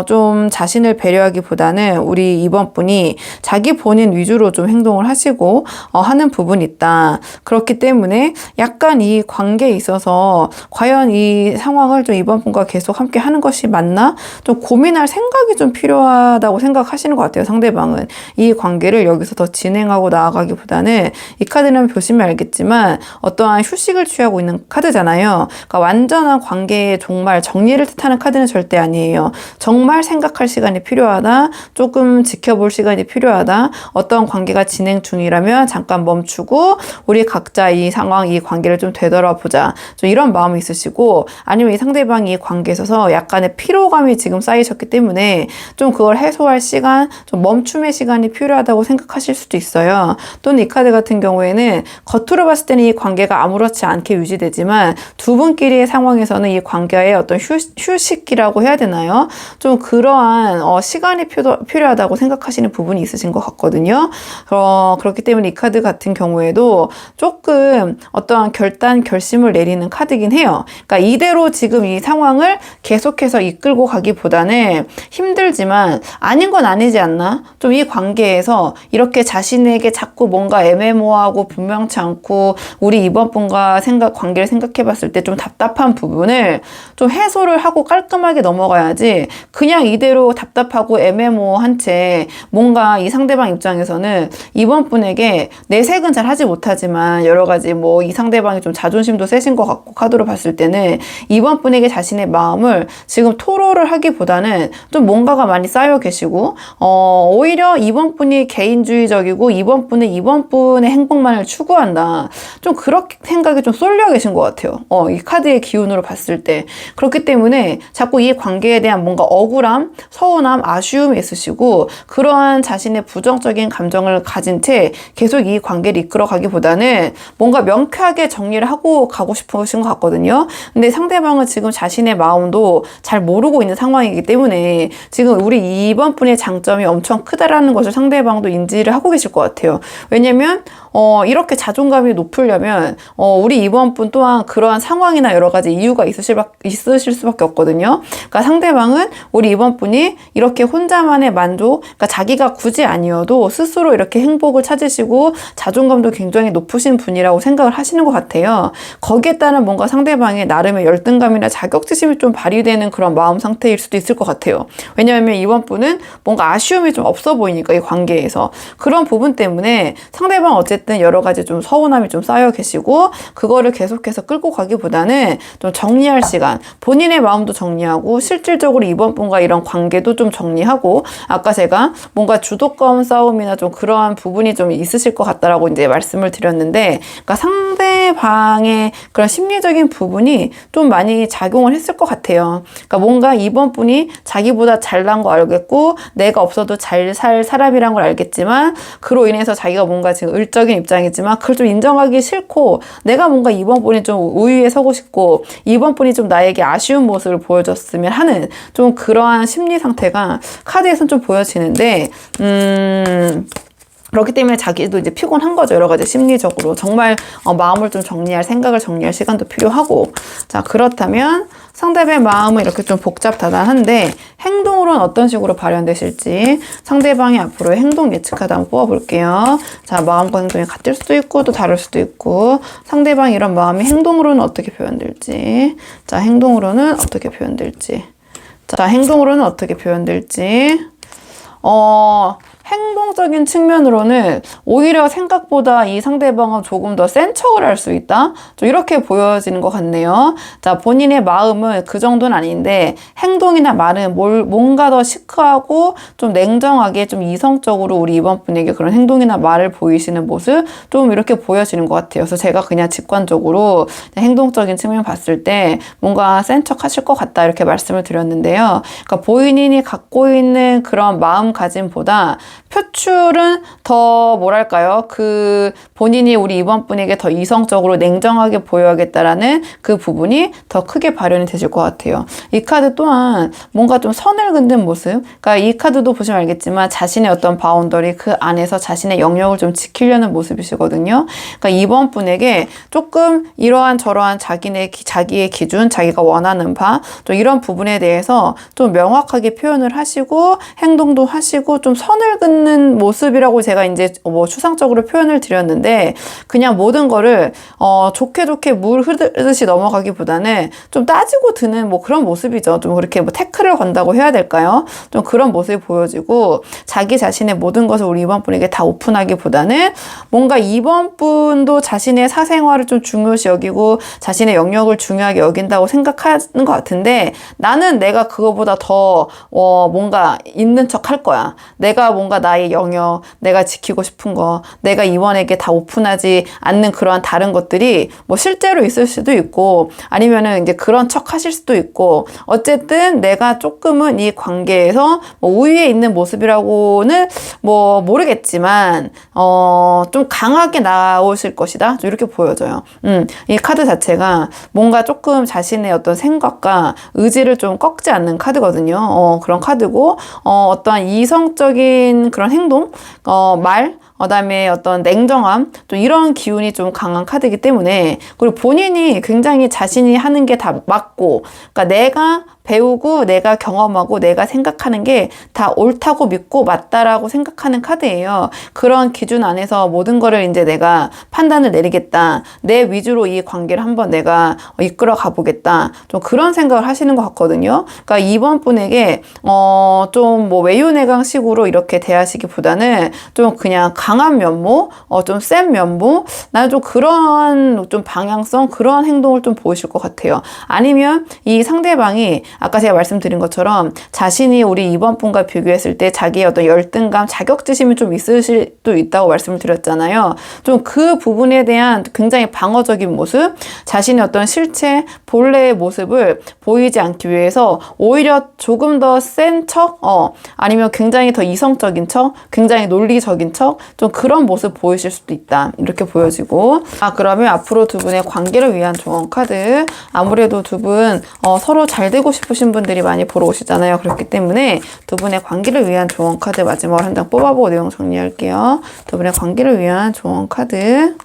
좀 자신을 배려하기보다는 우리 이번 분이 자기 본인 위주로 좀 행동을 하시고 하는 부분이 있다. 그렇기 때문에 약간 이 관계에 있어서 과연 이 상황을 좀 이번 분과 계속 함께 하는 것이 맞나? 좀 고민할 생각이 좀 필요하다고 생각하시는 것 같아요. 상대방은 이 관계를 여기서 더 진행하고 나아가기보다는 이 카드는 보시면 알겠지만 어떠한 휴식을 취하고 있는 카드잖아요. 그러니까 완전한 관계에 정말 정리를 뜻하는 카드는 절대 아니에요. 정말 생각할 시간이 필요하다. 조금 지켜볼 시간이 필요하다. 어떤 관계가 진행 중이라면 잠깐 멈추고 우리 각자 이 상황, 이 관계를 좀 되돌아보자. 좀 이런 마음이 있으시고, 아니면 이 상대방이 이 관계에 있어서 약간의 피로감이 지금 쌓이셨기 때문에 좀 그걸 해소할 시간, 좀 멈춤의 시간이 필요하다고 생각하실 수도 있어요. 또는 이 카드 같은 경우에는 겉으로 봤을 때는 이 관계가 아무렇지 않게 유지되지만 두 분끼리의 상황에서는 이 관계의 어떤 휴식기라고 해야 되나요? 좀 그러한 시간이 필요하다고 생각하시는 부분이 있으신 것 같거든요. 그렇기 때문에 이 카드 같은 경우에도 조금 어떠한 결심을 내리는 카드긴 해요. 그러니까 이대로 지금 이 상황을 계속해서 이끌고 가기보다는 힘들지만 아닌 건 아니지 않나? 좀 이 관계에서 이렇게 자신에게 자꾸 뭔가 애매모호하고 분명치 않고 우리 이번 분과 관계를 생각해 봤을 때 좀 답답한 부분을 좀 해소를 하고 깔끔하게 넘어가야지, 그냥 이대로 답답하고 애매모호한 채 뭔가 이 상대방 입장에서는 이번 분에게 내색은 잘 하지 못하지만 여러 가지 뭐 이 상대방이 좀 자존심도 세신 것 같고, 카드로 봤을 때는 이번 분에게 자신의 마음을 지금 토로를 하기보다는 좀 뭔가가 많이 쌓여 계시고, 오히려 이번 분이 개인주의적이고 이번 분은 이번 분의 행복만을 추구한다. 좀 그렇게 생각이 좀 쏠려 계신 것 같아요. 이 카드의 기운으로 봤을 때. 그렇기 때문에 자꾸 이 관계에 대한 뭔가 억울함, 서운함, 아쉬움이 있으시고, 그러한 자신의 부정적인 감정을 가진 채 계속 이 관계를 이끌어가기보다는 뭔가 명쾌하게 정리를 하고 가고 싶으신 것 같거든요. 근데 상대방은 지금 자신의 마음도 잘 모르고 있는 상황이기 때문에 지금 우리 이번 분의 장점이 엄청 크다라는 것을 상대방도 인지를 하고 계실 것 같아요. 왜냐면 이렇게 자존감이 높으려면 우리 이번 분 또한 그러한 상황이나 여러 가지 이유가 있으실 수밖에 없거든요. 그러니까 상대방은 우리 이번 분이 이렇게 혼자만의 만족, 그러니까 자기가 굳이 아니어도 스스로 이렇게 행복을 찾으시고 자존감도 굉장히 높으신 분이라고 생각을 하시는 것 같아요. 거기에 따른 뭔가 상대방의 나름의 열등감이나 자격지심이 좀 발휘되는 그런 마음 상태일 수도 있을 것 같아요. 왜냐하면 이번 분은 뭔가 아쉬움이 좀 없어 보이니까, 이 관계에서. 그런 부분 때문에 상대방 어쨌든 여러 가지 좀 서운함이 좀 쌓여 계시고, 그거를 계속해서 끌고 가기보다는 좀 정리할 시간, 본인의 마음도 정리하고 실질적으로 이번 분과 이런 관계도 좀 정리하고, 아까 제가 뭔가 주도권 싸움이나 좀 그러한 부분이 좀 있으실 것 같다라고 이제 말씀을 드렸는데, 그러니까 상대방의 그런 심리적인 부분이 좀 많이 작용을 했을 것 같아요. 그러니까 뭔가 이번 분이 자기보다 잘난 거 알겠고 내가 없어도 잘 살 사람이란 걸 알겠지만 그로 인해서 자기가 뭔가 지금 을적인 입장이지만 그걸 좀 인정하기 싫고 내가 뭔가 이번 분이 좀 우위에 서고 싶고 이번 분이 좀 나에게 아쉬운 모습을 보여줬으면 하는 좀 그러한 심리 상태가 카드에서는 좀 보여지는데 그렇기 때문에 자기도 이제 피곤한 거죠. 여러 가지 심리적으로. 정말 마음을 좀 정리할, 생각을 정리할 시간도 필요하고. 자, 그렇다면 상대방의 마음은 이렇게 좀 복잡다단한데 행동으로는 어떤 식으로 발현되실지 상대방이 앞으로의 행동 예측카드 한번 뽑아볼게요. 자, 마음과 행동이 같을 수도 있고 또 다를 수도 있고 상대방이 이런 마음이 행동으로는 어떻게 표현될지 자, 행동으로는 어떻게 표현될지 자, 행동으로는 어떻게 표현될지 행동적인 측면으로는 오히려 생각보다 이 상대방은 조금 더 센 척을 할 수 있다? 좀 이렇게 보여지는 것 같네요. 자, 본인의 마음은 그 정도는 아닌데 행동이나 말은 뭔가 더 시크하고 좀 냉정하게 좀 이성적으로 우리 이번 분에게 그런 행동이나 말을 보이시는 모습 좀 이렇게 보여지는 것 같아요. 그래서 제가 그냥 직관적으로 행동적인 측면 봤을 때 뭔가 센 척 하실 것 같다 이렇게 말씀을 드렸는데요. 그러니까 본인이 갖고 있는 그런 마음가짐보다 표출은 더 뭐랄까요? 그 본인이 우리 이번 분에게 더 이성적으로 냉정하게 보여야겠다라는 그 부분이 더 크게 발현이 되실 것 같아요. 이 카드 또한 뭔가 좀 선을 긋는 모습. 그러니까 이 카드도 보시면 알겠지만 자신의 어떤 바운더리 그 안에서 자신의 영역을 좀 지키려는 모습이시거든요. 그러니까 이번 분에게 조금 이러한 저러한 자기의 기준, 자기가 원하는 바, 좀 이런 부분에 대해서 좀 명확하게 표현을 하시고 행동도 하시고 좀 선을 긋는 모습이라고 제가 이제 뭐 추상적으로 표현을 드렸는데 그냥 모든 거를 좋게 물 흐르듯이 넘어가기보다는 좀 따지고 드는 뭐 그런 모습이죠. 좀 그렇게 뭐 태클을 건다고 해야 될까요? 좀 그런 모습이 보여지고 자기 자신의 모든 것을 우리 이번 분에게 다 오픈하기보다는 뭔가 이번 분도 자신의 사생활을 좀 중요시 여기고 자신의 영역을 중요하게 여긴다고 생각하는 것 같은데 나는 내가 그거보다 더 뭔가 있는 척 할 거야. 내가 뭔가 나의 영역, 내가 지키고 싶은 거, 내가 이번에게 다 오픈하지 않는 그러한 다른 것들이 뭐 실제로 있을 수도 있고 아니면은 이제 그런 척 하실 수도 있고 어쨌든 내가 조금은 이 관계에서 뭐 우위에 있는 모습이라고는 뭐 모르겠지만 좀 강하게 나오실 것이다. 좀 이렇게 보여져요. 이 카드 자체가 뭔가 조금 자신의 어떤 생각과 의지를 좀 꺾지 않는 카드거든요. 그런 카드고 어떠한 이성적인 그런 행동, 말, 그다음에 어떤 냉정함, 또 이런 기운이 좀 강한 카드이기 때문에 그리고 본인이 굉장히 자신이 하는 게 다 맞고, 그러니까 내가 배우고 내가 경험하고 내가 생각하는 게 다 옳다고 믿고 맞다라고 생각하는 카드예요. 그런 기준 안에서 모든 거를 이제 내가 판단을 내리겠다. 내 위주로 이 관계를 한번 내가 이끌어 가보겠다. 좀 그런 생각을 하시는 것 같거든요. 그러니까 이번 분에게 좀 뭐 외유내강식으로 이렇게 대하시기보다는 좀 그냥 강한 면모, 좀 센 면모, 나는 좀 그런 좀 방향성, 그런 행동을 좀 보이실 것 같아요. 아니면 이 상대방이 아까 제가 말씀드린 것처럼 자신이 우리 이번 분과 비교했을 때 자기의 어떤 열등감, 자격지심이 좀 있을 수도 있다고 말씀을 드렸잖아요. 좀 그 부분에 대한 굉장히 방어적인 모습, 자신의 어떤 실체, 본래의 모습을 보이지 않기 위해서 오히려 조금 더 센 척, 아니면 굉장히 더 이성적인 척, 굉장히 논리적인 척, 좀 그런 모습 보이실 수도 있다. 이렇게 보여지고. 그러면 앞으로 두 분의 관계를 위한 조언 카드. 아무래도 두 분 서로 잘 되고 싶으신 분들이 많이 보러 오시잖아요. 그렇기 때문에 두 분의 관계를 위한 조언 카드 마지막으로 한 장 뽑아보고 내용 정리할게요. 두 분의 관계를 위한 조언 카드.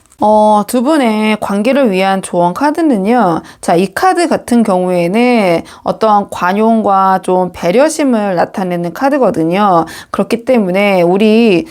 두 분의 관계를 위한 조언 카드는요. 자, 이 카드 같은 경우에는 어떤 관용과 좀 배려심을 나타내는 카드거든요. 그렇기 때문에 우리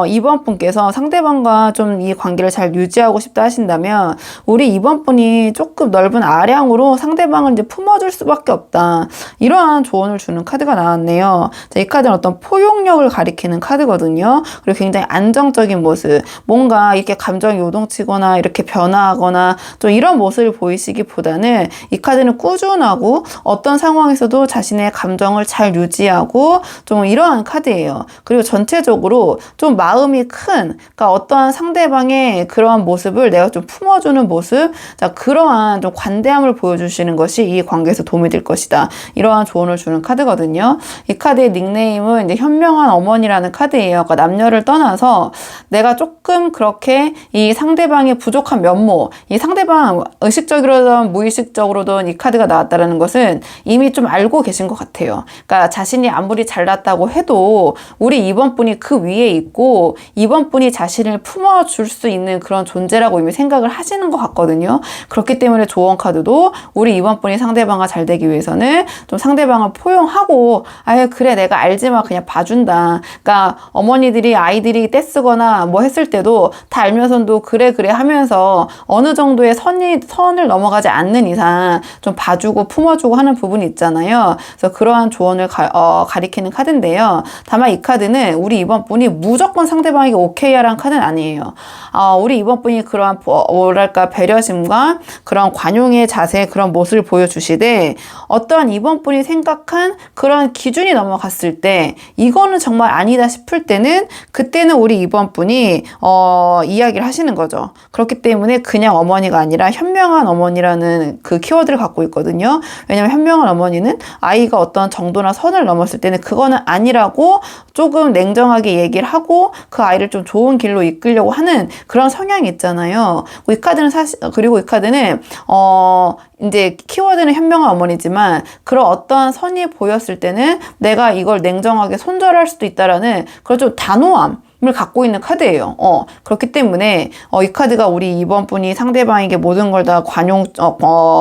이번 분께서 상대방과 좀 이 관계를 잘 유지하고 싶다 하신다면 우리 이번 분이 조금 넓은 아량으로 상대방을 이제 품어줄 수밖에 없다. 이러한 조언을 주는 카드가 나왔네요. 자, 이 카드는 어떤 포용력을 가리키는 카드거든요. 그리고 굉장히 안정적인 모습, 뭔가 이렇게 감정이 요동치거나 이렇게 변화하거나 좀 이런 모습을 보이시기보다는 이 카드는 꾸준하고 어떤 상황에서도 자신의 감정을 잘 유지하고 좀 이러한 카드예요. 그리고 전체적으로 좀 마음이 큰, 그러니까 어떠한 상대방의 그러한 모습을 내가 좀 품어주는 모습, 자, 그러한 좀 관대함을 보여주시는 것이 이 관계에서 도움이 될 것이다. 이러한 조언을 주는 카드거든요. 이 카드의 닉네임은 이제 현명한 어머니라는 카드예요. 그러니까 남녀를 떠나서 내가 조금 그렇게 이 상대방의 부족한 면모, 이 상대방 의식적으로든 무의식적으로든 이 카드가 나왔다는 것은 이미 좀 알고 계신 것 같아요. 그러니까 자신이 아무리 잘났다고 해도 우리 2번 분이 그 위에 있고 2번 분이 자신을 품어줄 수 있는 그런 존재라고 이미 생각을 하시는 것 같거든요. 그렇기 때문에 조언 카드도 우리 2번 분이 상대방과 잘 되기 위해서는 좀 상대방을 포용하고 아예 그래 내가 알지만 그냥 봐준다. 그러니까 어머니들이 아이들이 떼쓰거나 뭐 했을 때도 다 알면서도 그래 하면서 어느 정도의 선을 넘어가지 않는 이상 좀 봐주고 품어주고 하는 부분이 있잖아요. 그래서 그러한 조언을 가리키는 카드인데요. 다만 이 카드는 우리 이번 분이 무조건 상대방에게 오케이 하라는 카드는 아니에요. 우리 이번 분이 그러한 뭐랄까 배려심과 그런 관용의 자세 그런 모습을 보여주시되 어떠한 이번 분이 생각한 그런 기준이 넘어갔을 때 이거는 정말 아니다 싶을 때는 그때는 우리 이번 분이 이야기를 하시는 거죠. 그렇기 때문에 그냥 어머니가 아니라 현명한 어머니라는 그 키워드를 갖고 있거든요. 왜냐면 현명한 어머니는 아이가 어떤 정도나 선을 넘었을 때는 그거는 아니라고 조금 냉정하게 얘기를 하고 그 아이를 좀 좋은 길로 이끌려고 하는 그런 성향이 있잖아요. 이 카드는 그리고 이 카드는 이제 키워드는 현명한 어머니지만 그런 어떠한 선이 보였을 때는 내가 이걸 냉정하게 손절할 수도 있다라는 그런 좀 단호함을 갖고 있는 카드예요. 그렇기 때문에 이 카드가 우리 이번 분이 상대방에게 모든 걸 다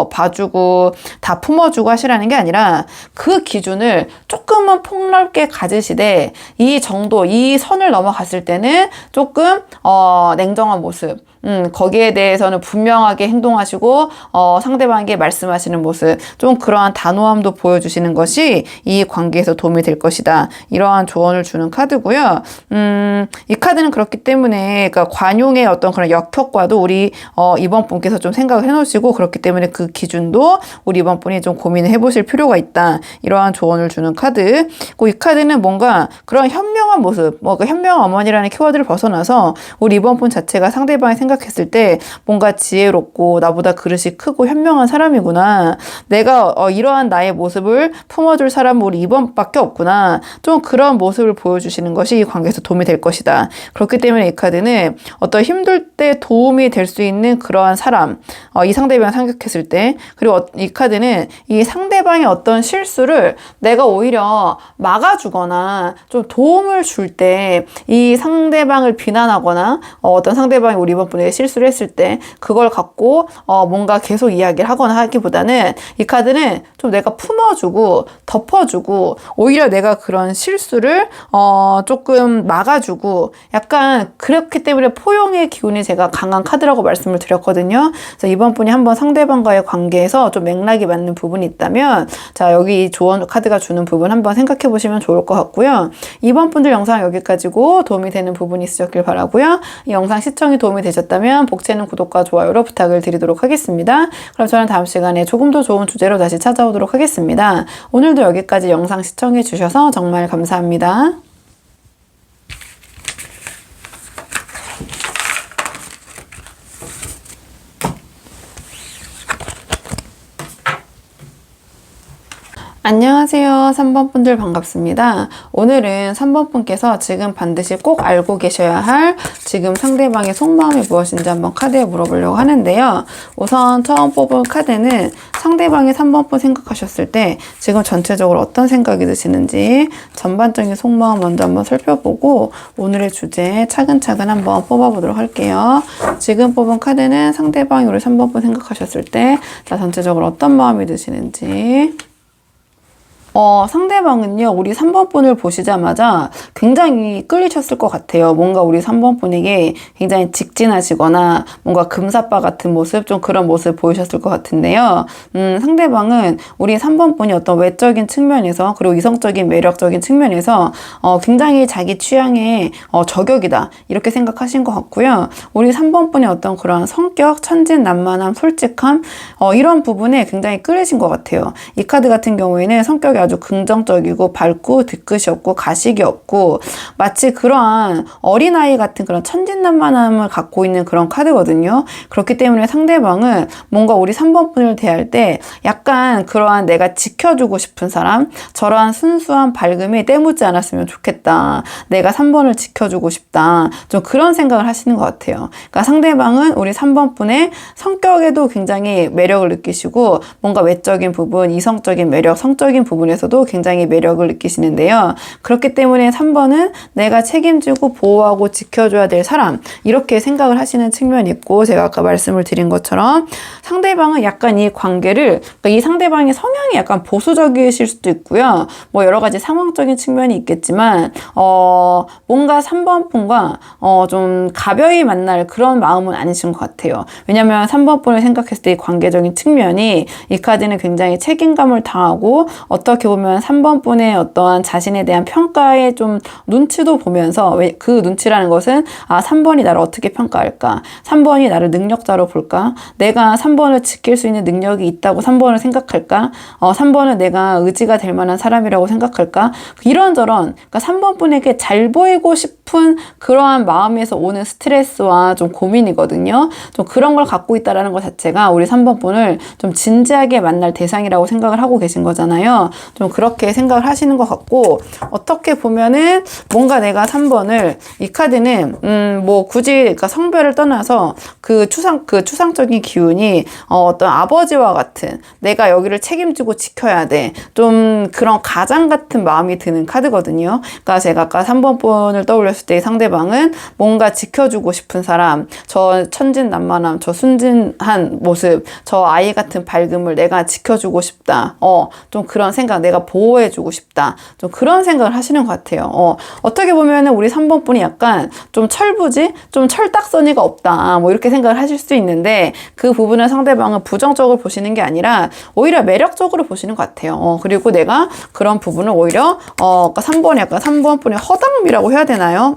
봐주고 다 품어주고 하시라는 게 아니라 그 기준을 조금은 폭넓게 가지시되 이 정도, 이 선을 넘어갔을 때는 조금 냉정한 모습 거기에 대해서는 분명하게 행동하시고 상대방에게 말씀하시는 모습 좀 그러한 단호함도 보여주시는 것이 이 관계에서 도움이 될 것이다. 이러한 조언을 주는 카드고요. 이 카드는 그렇기 때문에 그러니까 관용의 어떤 그런 역효과도 우리 이번 분께서 좀 생각을 해놓으시고 그렇기 때문에 그 기준도 우리 이번 분이 좀 고민을 해보실 필요가 있다. 이러한 조언을 주는 카드. 이 카드는 뭔가 그런 현명한 모습, 그 현명한 어머니라는 키워드를 벗어나서 우리 이번 분 자체가 상대방이 생각했을 때 뭔가 지혜롭고 나보다 그릇이 크고 현명한 사람이구나. 내가 이러한 나의 모습을 품어줄 사람은 우리 이번밖에 없구나. 좀 그런 모습을 보여주시는 것이 이 관계에서 도움이 될 것이다. 그렇기 때문에 이 카드는 어떤 힘들 때 도움이 될 수 있는 그러한 사람, 이 상대방을 생각했을 때, 그리고 이 카드는 이 상대방의 어떤 실수를 내가 오히려 막아주거나 좀 도움을 줄 때 이 상대방을 비난하거나 어떤 상대방이 우리 이번 분에게 실수를 했을 때 그걸 갖고 뭔가 계속 이야기를 하거나 하기보다는 이 카드는 좀 내가 품어주고 덮어주고 오히려 내가 그런 실수를 조금 막아주고 약간 그렇기 때문에 포용의 기운이 제가 강한 카드라고 말씀을 드렸거든요. 그래서 이번 분이 한번 상대방과의 관계에서 좀 맥락이 맞는 부분이 있다면 자 여기 이 조언 카드가 주는 부분 한번 생각해 보시면 좋을 것 같고요. 이번 분들 영상 여기까지고 도움이 되는 부분이 있으셨길 바라고요. 이 영상 시청이 도움이 되셨다면 복채는 구독과 좋아요로 부탁을 드리도록 하겠습니다. 그럼 저는 다음 시간에 조금 더 좋은 주제로 다시 찾아오도록 하겠습니다. 오늘도 여기까지 영상 시청해 주셔서 정말 감사합니다. 안녕하세요. 3번 분들 반갑습니다. 오늘은 3번 분께서 지금 반드시 꼭 알고 계셔야 할 지금 상대방의 속마음이 무엇인지 한번 카드에 물어보려고 하는데요. 우선 처음 뽑은 카드는 상대방이 3번 분 생각하셨을 때 지금 전체적으로 어떤 생각이 드시는지 전반적인 속마음 먼저 한번 살펴보고 오늘의 주제 차근차근 한번 뽑아보도록 할게요. 지금 뽑은 카드는 상대방이 우리 3번 분 생각하셨을 때 자 전체적으로 어떤 마음이 드시는지 상대방은요, 우리 3번 분을 보시자마자 굉장히 끌리셨을 것 같아요. 뭔가 우리 3번 분에게 굉장히 직진하시거나 뭔가 금사빠 같은 모습, 좀 그런 모습 보이셨을 것 같은데요. 상대방은 우리 3번 분이 어떤 외적인 측면에서, 그리고 이성적인 매력적인 측면에서 굉장히 자기 취향에 저격이다, 이렇게 생각하신 것 같고요. 우리 3번 분의 어떤 그런 성격, 천진난만함, 솔직함, 이런 부분에 굉장히 끌리신 것 같아요. 이 카드 같은 경우에는 성격이 아주 긍정적이고 밝고 뒤끝이 없고 가식이 없고 마치 그러한 어린아이 같은 그런 천진난만함을 갖고 있는 그런 카드거든요. 그렇기 때문에 상대방은 뭔가 우리 3번 분을 대할 때 약간 그러한 내가 지켜주고 싶은 사람, 저러한 순수한 밝음이 때묻지 않았으면 좋겠다, 내가 3번을 지켜주고 싶다, 좀 그런 생각을 하시는 것 같아요. 그러니까 상대방은 우리 3번 분의 성격에도 굉장히 매력을 느끼시고 뭔가 외적인 부분, 이성적인 매력, 성적인 부분에서도 굉장히 매력을 느끼시는데요. 그렇기 때문에 3번은 내가 책임지고 보호하고 지켜줘야 될 사람, 이렇게 생각을 하시는 측면이 있고, 제가 아까 말씀을 드린 것처럼 상대방은 약간 이 관계를, 그러니까 이 상대방의 성향이 약간 보수적이실 수도 있고요. 뭐 여러 가지 상황적인 측면이 있겠지만 뭔가 3번 분과 좀 가벼이 만날 그런 마음은 아니신 것 같아요. 왜냐면 3번 분을 생각했을 때 이 관계적인 측면이, 이 카드는 굉장히 책임감을 당하고 어떻게 보면 3번 분의 어떠한 자신에 대한 평가에 좀 눈치도 보면서, 왜 그 눈치라는 것은 3번이 나를 어떻게 평가할까, 3번이 나를 능력자로 볼까, 내가 3번을 지킬 수 있는 능력이 있다고 3번을 생각할까, 3번은 내가 의지가 될 만한 사람이라고 생각할까, 이런저런, 그러니까 3번 분에게 잘 보이고 싶은 그러한 마음에서 오는 스트레스와 좀 고민이거든요. 좀 그런 걸 갖고 있다라는 것 자체가 우리 3번 분을 좀 진지하게 만날 대상이라고 생각을 하고 계신 거잖아요. 좀 그렇게 생각을 하시는 것 같고, 어떻게 보면은 뭔가 내가 3번을, 이 카드는 뭐 굳이 그러니까 성별을 떠나서 그 추상적인 기운이 어떤 아버지와 같은, 내가 여기를 책임지고 지켜야 돼, 좀 그런 가장 같은 마음이 드는 카드거든요. 그러니까 제가 아까 3번 분을 떠올렸을 때 상대방은 뭔가 지켜주고 싶은 사람, 저 천진난만함, 저 순진한 모습, 저 아이 같은 밝음을 내가 지켜주고 싶다, 좀 그런 생각, 내가 보호해주고 싶다, 좀 그런 생각을 하시는 것 같아요. 어떻게 보면은 우리 3번 분이 약간 좀 철부지, 좀 철딱서니가 없다, 뭐 이렇게 생각을 하실 수 있는데, 그 부분을 상대방은 부정적으로 보시는 게 아니라 오히려 매력적으로 보시는 것 같아요. 그리고 내가 그런 부분을 오히려 그러니까 3번이 약간 3번 분의 허당미라고 해야 되나요?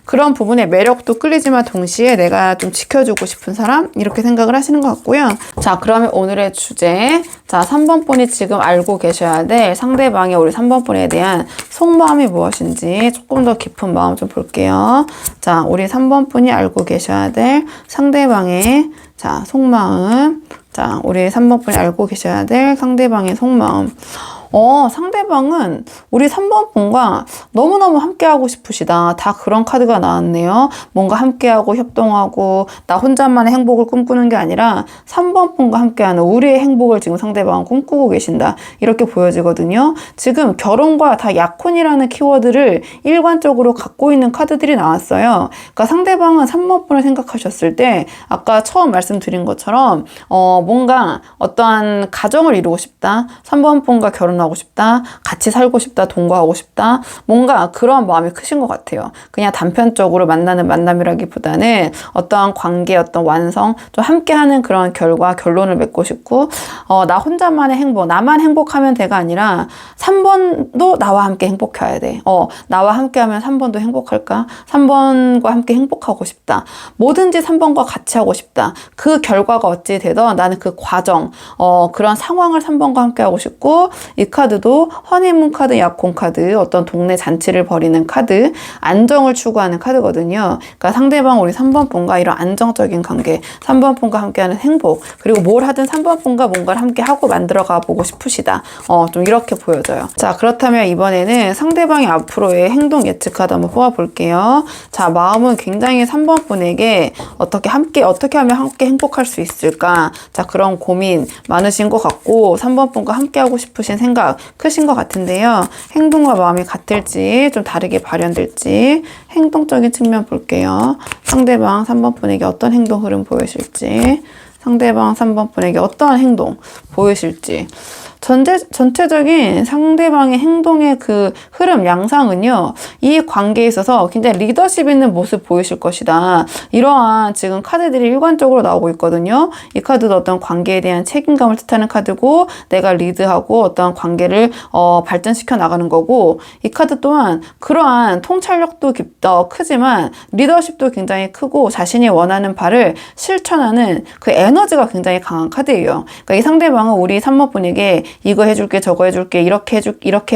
그런 부분에 매력도 끌리지만 동시에 내가 좀 지켜주고 싶은 사람, 이렇게 생각을 하시는 것 같고요. 자, 그러면 오늘의 주제, 자, 3번 분이 지금 알고 계셔야 될 상대방의 우리 3번 분에 대한 속마음이 무엇인지 조금 더 깊은 마음 좀 볼게요. 자, 우리 3번 분이 알고 계셔야 될 상대방의, 자, 속마음. 자, 우리 3번 분이 알고 계셔야 될 상대방의 속마음. 상대방은 우리 3번 분과 너무너무 함께하고 싶으시다. 다 그런 카드가 나왔네요. 뭔가 함께하고 협동하고 나 혼자만의 행복을 꿈꾸는 게 아니라 3번 분과 함께하는 우리의 행복을 지금 상대방은 꿈꾸고 계신다, 이렇게 보여지거든요. 지금 결혼과 다 약혼이라는 키워드를 일관적으로 갖고 있는 카드들이 나왔어요. 그러니까 상대방은 3번 분을 생각하셨을 때 아까 처음 말씀드린 것처럼 뭔가 어떠한 가정을 이루고 싶다, 3번 분과 결혼하고 싶다, 같이 살고 싶다, 동거하고 싶다, 뭔가 그런 마음이 크신 것 같아요. 그냥 단편적으로 만나는 만남이라기보다는 어떠한 관계, 어떤 완성, 좀 함께하는 그런 결론을 맺고 싶고, 나 혼자만의 행복, 나만 행복하면 돼가 아니라 3번도 나와 함께 행복해야 돼. 나와 함께하면 3번도 행복할까? 3번과 함께 행복하고 싶다. 뭐든지 3번과 같이 하고 싶다. 그 결과가 어찌 되든 나는 그 과정, 그런 상황을 3번과 함께 하고 싶고, 이 카드도 허니문 카드, 약혼 카드, 어떤 동네 잔치를 벌이는 카드, 안정을 추구하는 카드거든요. 그러니까 상대방 우리 3번 분과 이런 안정적인 관계, 3번 분과 함께하는 행복, 그리고 뭘 하든 3번 분과 뭔가를 함께 하고 만들어가 보고 싶으시다. 좀 이렇게 보여져요. 자, 그렇다면 이번에는 상대방의 앞으로의 행동 예측 카드 한번 뽑아볼게요. 자, 마음은 굉장히 3번 분에게 어떻게 하면 함께 행복할 수 있을까? 자, 그런 고민 많으신 것 같고 3번 분과 함께 하고 싶으신 생각 크신 것 같은데요. 행동과 마음이 같을지 좀 다르게 발현될지 행동적인 측면 볼게요. 상대방 3번 분에게 어떤 행동 흐름 보이실지, 상대방 3번 분에게 어떠한 행동 보이실지. 전체적인 상대방의 행동의 그 흐름, 양상은요, 이 관계에 있어서 굉장히 리더십 있는 모습 보이실 것이다. 이러한 지금 카드들이 일관적으로 나오고 있거든요. 이 카드도 어떤 관계에 대한 책임감을 뜻하는 카드고, 내가 리드하고 어떤 관계를 발전시켜 나가는 거고, 이 카드 또한 그러한 통찰력도 크지만 리더십도 굉장히 크고 자신이 원하는 바를 실천하는 그 에너지가 굉장히 강한 카드예요. 그러니까 이 상대방은 우리 3번 분에게 이거 해줄게, 저거 해줄게, 이렇게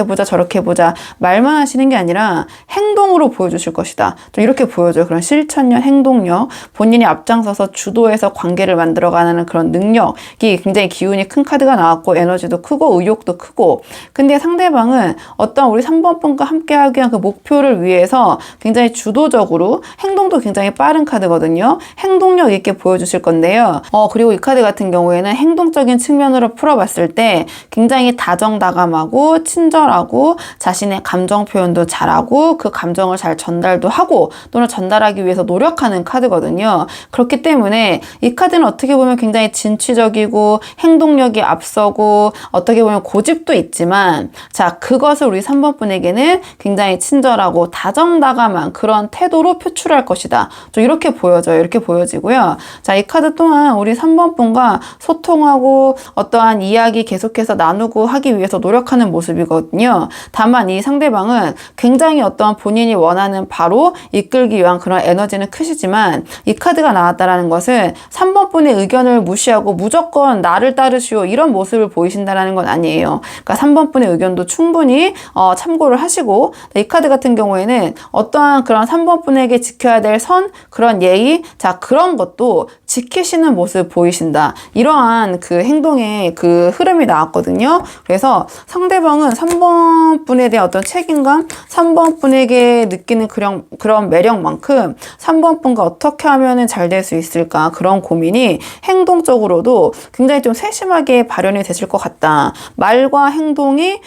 해보자, 저렇게 해보자 말만 하시는 게 아니라 행동으로 보여주실 것이다. 좀 이렇게 보여줘요. 그런 실천력, 행동력, 본인이 앞장서서 주도해서 관계를 만들어가는 그런 능력이 굉장히 기운이 큰 카드가 나왔고, 에너지도 크고 의욕도 크고, 근데 상대방은 어떤 우리 3번 분과 함께하기 위한 그 목표를 위해서 굉장히 주도적으로 행동도 굉장히 빠른 카드거든요. 행동력 있게 보여주실 건데요. 그리고 이 카드 같은 경우에는 행동적인 측면으로 풀어봤을 때 굉장히 다정다감하고 친절하고 자신의 감정 표현도 잘하고 그 감정을 잘 전달도 하고 또는 전달하기 위해서 노력하는 카드거든요. 그렇기 때문에 이 카드는 어떻게 보면 굉장히 진취적이고 행동력이 앞서고 어떻게 보면 고집도 있지만, 자, 그것을 우리 3번 분에게는 굉장히 친절하고 다정다감한 그런 태도로 표출할 것이다. 좀 이렇게 보여져요. 이렇게 보여지고요. 자, 이 카드 또한 우리 3번 분과 소통하고 어떠한 이야기 계속해서 나누고 하기 위해서 노력하는 모습이거든요. 다만 이 상대방은 굉장히 어떠한 본인이 원하는 바로 이끌기 위한 그런 에너지는 크시지만, 이 카드가 나왔다라는 것은 3번 분의 의견을 무시하고 무조건 나를 따르시오 이런 모습을 보이신다라는 건 아니에요. 그러니까 3번 분의 의견도 충분히 참고를 하시고, 이 카드 같은 경우에는 어떠한 그런 3번 분에게 지켜야 될 선, 그런 예의, 자, 그런 것도 지키시는 모습 보이신다. 이러한 그 행동의 그 흐름이 나왔거든요. 그래서 상대방은 3번 분에 대한 어떤 책임감, 3번 분에게 느끼는 그런 매력만큼 3번 분과 어떻게 하면 잘 될 수 있을까, 그런 고민이 행동적으로도 굉장히 좀 세심하게 발현이 되실 것 같다. 말과 행동이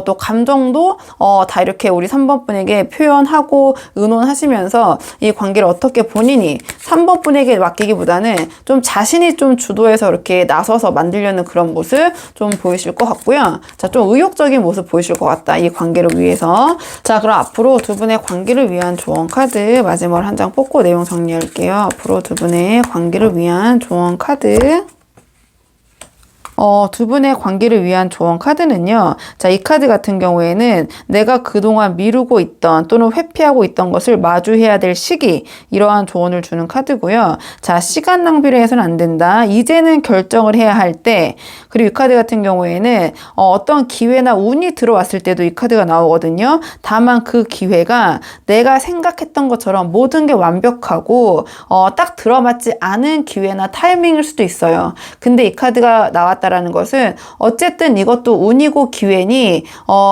또 감정도 다 이렇게 우리 3번 분에게 표현하고 의논하시면서 이 관계를 어떻게 본인이 3번 분에게 맡기기보다는 좀 자신이 좀 주도해서 이렇게 나서서 만들려는 그런 모습 좀 보이실 것 같고요. 자, 좀 의욕적인 모습 보이실 것 같다. 이 관계를 위해서. 자, 그럼 앞으로 두 분의 관계를 위한 조언 카드 마지막으로 한 장 뽑고 내용 정리할게요. 앞으로 두 분의 관계를 위한 조언 카드. 두 분의 관계를 위한 조언 카드는요. 자, 이 카드 같은 경우에는 내가 그동안 미루고 있던 또는 회피하고 있던 것을 마주해야 될 시기, 이러한 조언을 주는 카드고요. 자, 시간 낭비를 해서는 안 된다. 이제는 결정을 해야 할 때, 그리고 이 카드 같은 경우에는 어떤 기회나 운이 들어왔을 때도 이 카드가 나오거든요. 다만 그 기회가 내가 생각했던 것처럼 모든 게 완벽하고 딱 들어맞지 않은 기회나 타이밍일 수도 있어요. 근데 이 카드가 나왔다라는 것은 어쨌든 이것도 운이고 기회니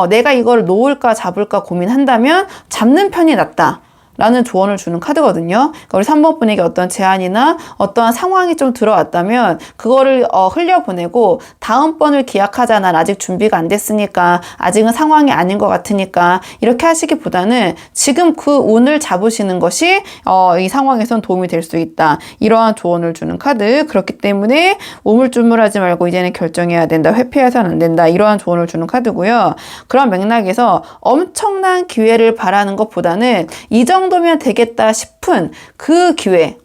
내가 이걸 놓을까 잡을까 고민한다면 잡는 편이 낫다. 라는 조언을 주는 카드거든요. 그러니까 우리 3번 분에게 어떤 제안이나 어떠한 상황이 좀 들어왔다면 그거를 흘려보내고 다음번을 기약하자. 난 아직 준비가 안 됐으니까, 아직은 상황이 아닌 것 같으니까, 이렇게 하시기보다는 지금 그 운을 잡으시는 것이 이 상황에선 도움이 될 수 있다. 이러한 조언을 주는 카드. 그렇기 때문에 우물쭈물하지 말고 이제는 결정해야 된다. 회피해서는 안 된다. 이러한 조언을 주는 카드고요. 그런 맥락에서 엄청난 기회를 바라는 것보다는 이 정도면 되겠다 싶은 그 기회,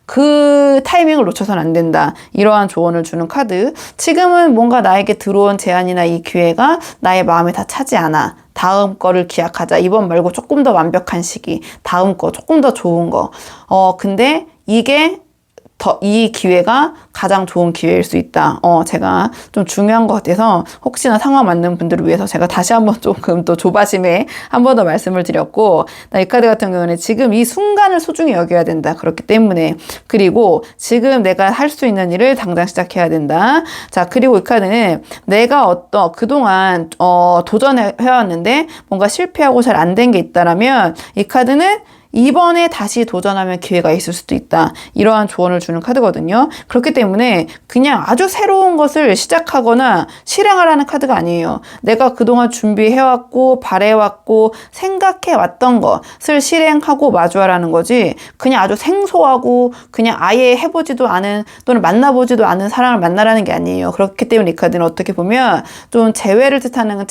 그 타이밍을 놓쳐서는 안 된다. 이러한 조언을 주는 카드. 지금은 뭔가 나에게 들어온 제안이나 이 기회가 나의 마음에 다 차지 않아. 다음 거를 기약하자. 이번 말고 조금 더 완벽한 시기. 다음 거, 조금 더 좋은 거. 근데 이게 이 기회가 가장 좋은 기회일 수 있다. 제가 좀 중요한 것 같아서 혹시나 상황 맞는 분들을 위해서 제가 다시 한번 조금 또 조바심에 한 번 더 말씀을 드렸고, 이 카드 같은 경우는 지금 이 순간을 소중히 여겨야 된다. 그렇기 때문에, 그리고 지금 내가 할 수 있는 일을 당장 시작해야 된다. 자, 그리고 이 카드는 내가 그동안 도전해왔는데 뭔가 실패하고 잘 안 된 게 있다라면 이 카드는 이번에 다시 도전하면 기회가 있을 수도 있다. 이러한 조언을 주는 카드거든요. 그렇기 때문에 그냥 아주 새로운 것을 시작하거나 실행하라는 카드가 아니에요. 내가 그동안 준비해왔고 바래왔고 생각해왔던 것을 실행하고 마주하라는 거지, 그냥 아주 생소하고 그냥 아예 해보지도 않은 또는 만나보지도 않은 사람을 만나라는 게 아니에요. 그렇기 때문에 이 카드는 어떻게 보면 좀 재회를 뜻하는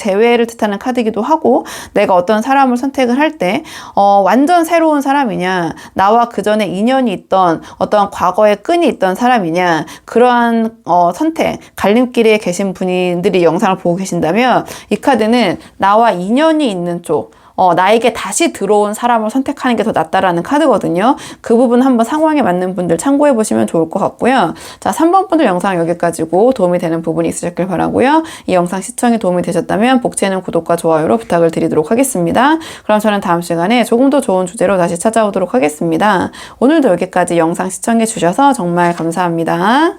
카드이기도 하고, 내가 어떤 사람을 선택을 할 때 완전 새로운 사람이냐, 나와 그 전에 인연이 있던 어떤 과거의 끈이 있던 사람이냐, 그러한 선택, 갈림길에 계신 분들이 영상을 보고 계신다면 이 카드는 나와 인연이 있는 쪽, 나에게 다시 들어온 사람을 선택하는 게 더 낫다라는 카드거든요. 그 부분 한번 상황에 맞는 분들 참고해 보시면 좋을 것 같고요. 자, 3번 분들 영상 여기까지고 도움이 되는 부분이 있으셨길 바라고요. 이 영상 시청에 도움이 되셨다면 복채는 구독과 좋아요로 부탁을 드리도록 하겠습니다. 그럼 저는 다음 시간에 조금 더 좋은 주제로 다시 찾아오도록 하겠습니다. 오늘도 여기까지 영상 시청해 주셔서 정말 감사합니다.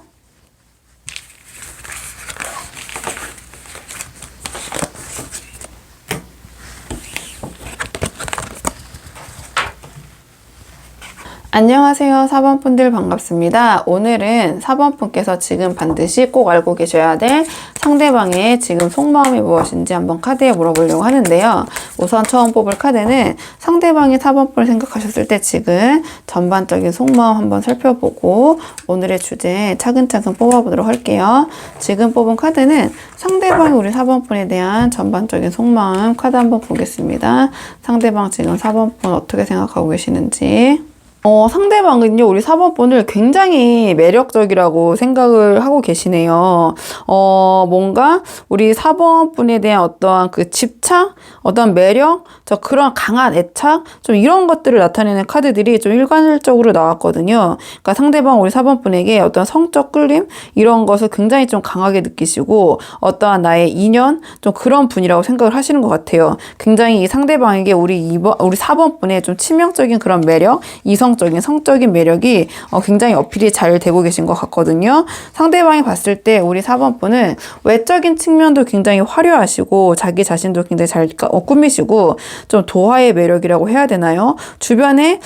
안녕하세요. 4번 분들 반갑습니다. 오늘은 4번 분께서 지금 반드시 꼭 알고 계셔야 될 상대방의 지금 속마음이 무엇인지 한번 카드에 물어보려고 하는데요. 우선 처음 뽑을 카드는 상대방이 4번 분을 생각하셨을 때 지금 전반적인 속마음 한번 살펴보고 오늘의 주제 차근차근 뽑아보도록 할게요. 지금 뽑은 카드는 상대방이 우리 4번 분에 대한 전반적인 속마음 카드 한번 보겠습니다. 상대방 지금 4번 분 어떻게 생각하고 계시는지. 상대방은요, 우리 4번 분을 굉장히 매력적이라고 생각을 하고 계시네요. 뭔가 우리 4번 분에 대한 어떠한 그 집착, 어떤 매력, 그런 강한 애착, 좀 이런 것들을 나타내는 카드들이 좀 일관적으로 나왔거든요. 그러니까 상대방 우리 4번 분에게 어떤 성적 끌림, 이런 것을 굉장히 좀 강하게 느끼시고, 어떠한 나의 인연, 좀 그런 분이라고 생각을 하시는 것 같아요. 굉장히 이 상대방에게 우리 4번 분의 좀 치명적인 그런 매력, 이성적인 성적인 매력이 굉장히 어필이 잘 되고 계신 것 같거든요. 상대방이 봤을 때 우리 4번 분은 외적인 측면도 굉장히 화려하시고 자기 자신도 굉장히 잘 꾸미시고 좀 도화의 매력이라고 해야 되나요? 주변에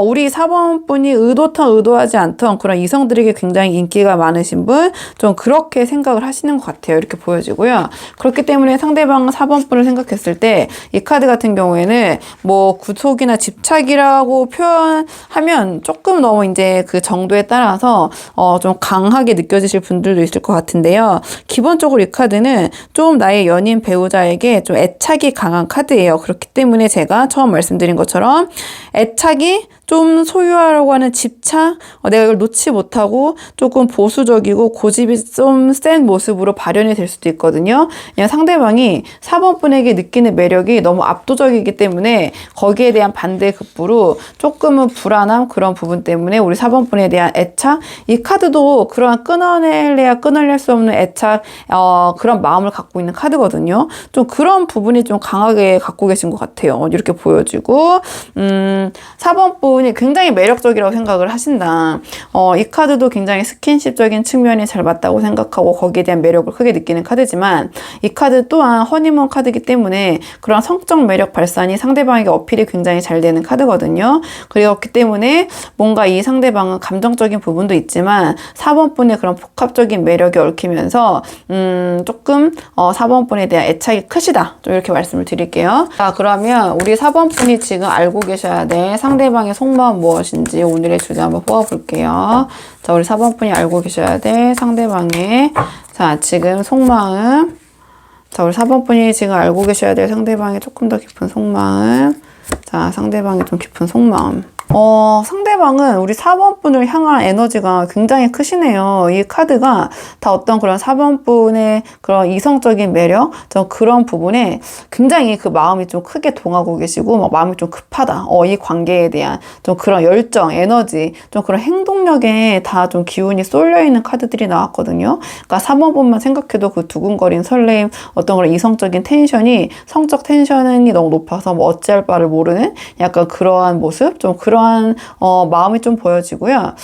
우리 4번 분이 의도하지 않던 그런 이성들에게 굉장히 인기가 많으신 분, 좀 그렇게 생각을 하시는 것 같아요. 이렇게 보여지고요. 그렇기 때문에 상대방 4번 분을 생각했을 때 이 카드 같은 경우에는 뭐 구속이나 집착이라고 표현하면 조금 너무 이제 그 정도에 따라서 좀 강하게 느껴지실 분들도 있을 것 같은데요. 기본적으로 이 카드는 좀 나의 연인 배우자에게 좀 애착이 강한 카드예요. 그렇기 때문에 제가 처음 말씀드린 것처럼 애착이 좀 소유하려고 하는 집착, 내가 이걸 놓지 못하고 조금 보수적이고 고집이 좀 센 모습으로 발현이 될 수도 있거든요. 그냥 상대방이 4번 분에게 느끼는 매력이 너무 압도적이기 때문에 거기에 대한 반대급부로 조금은 불안함, 그런 부분 때문에 우리 4번 분에 대한 애착, 이 카드도 그러한 끊어낼래야 끊어낼 수 없는 애착, 그런 마음을 갖고 있는 카드거든요. 좀 그런 부분이 좀 강하게 갖고 계신 것 같아요. 이렇게 보여지고 4번 분이 굉장히 매력적이라고 생각을 하신다. 이 카드도 굉장히 스킨십적인 측면이 잘 맞다고 생각하고 거기에 대한 매력을 크게 느끼는 카드지만, 이 카드 또한 허니문 카드이기 때문에 그런 성적 매력 발산이 상대방에게 어필이 굉장히 잘 되는 카드거든요. 그렇기 때문에 뭔가 이 상대방은 감정적인 부분도 있지만 4번 분의 그런 복합적인 매력이 얽히면서 조금 4번 분에 대한 애착이 크시다, 좀 이렇게 말씀을 드릴게요. 자, 그러면 우리 4번 분이 지금 알고 계셔야 될 상대방의 속마음 무엇인지 오늘의 주제 한번 뽑아볼게요. 자, 우리 4번 분이 알고 계셔야 될 상대방의 지금 속마음. 자, 우리 4번 분이 지금 알고 계셔야 될 상대방의 조금 더 깊은 속마음. 자, 상대방의 좀 깊은 속마음. 상대방은 우리 4번 분을 향한 에너지가 굉장히 크시네요. 이 카드가 다 어떤 그런 4번 분의 그런 이성적인 매력, 좀 그런 부분에 굉장히 그 마음이 좀 크게 동하고 계시고, 막 마음이 좀 급하다. 이 관계에 대한 좀 그런 열정, 에너지, 좀 그런 행동력에 다 좀 기운이 쏠려 있는 카드들이 나왔거든요. 그러니까 4번 분만 생각해도 그 두근거린 설레임, 어떤 그런 이성적인 텐션이, 성적 텐션이 너무 높아서 뭐 어찌할 바를 모르는 약간 그러한 모습, 좀 그런 이러한 마음이 좀 보여지고요.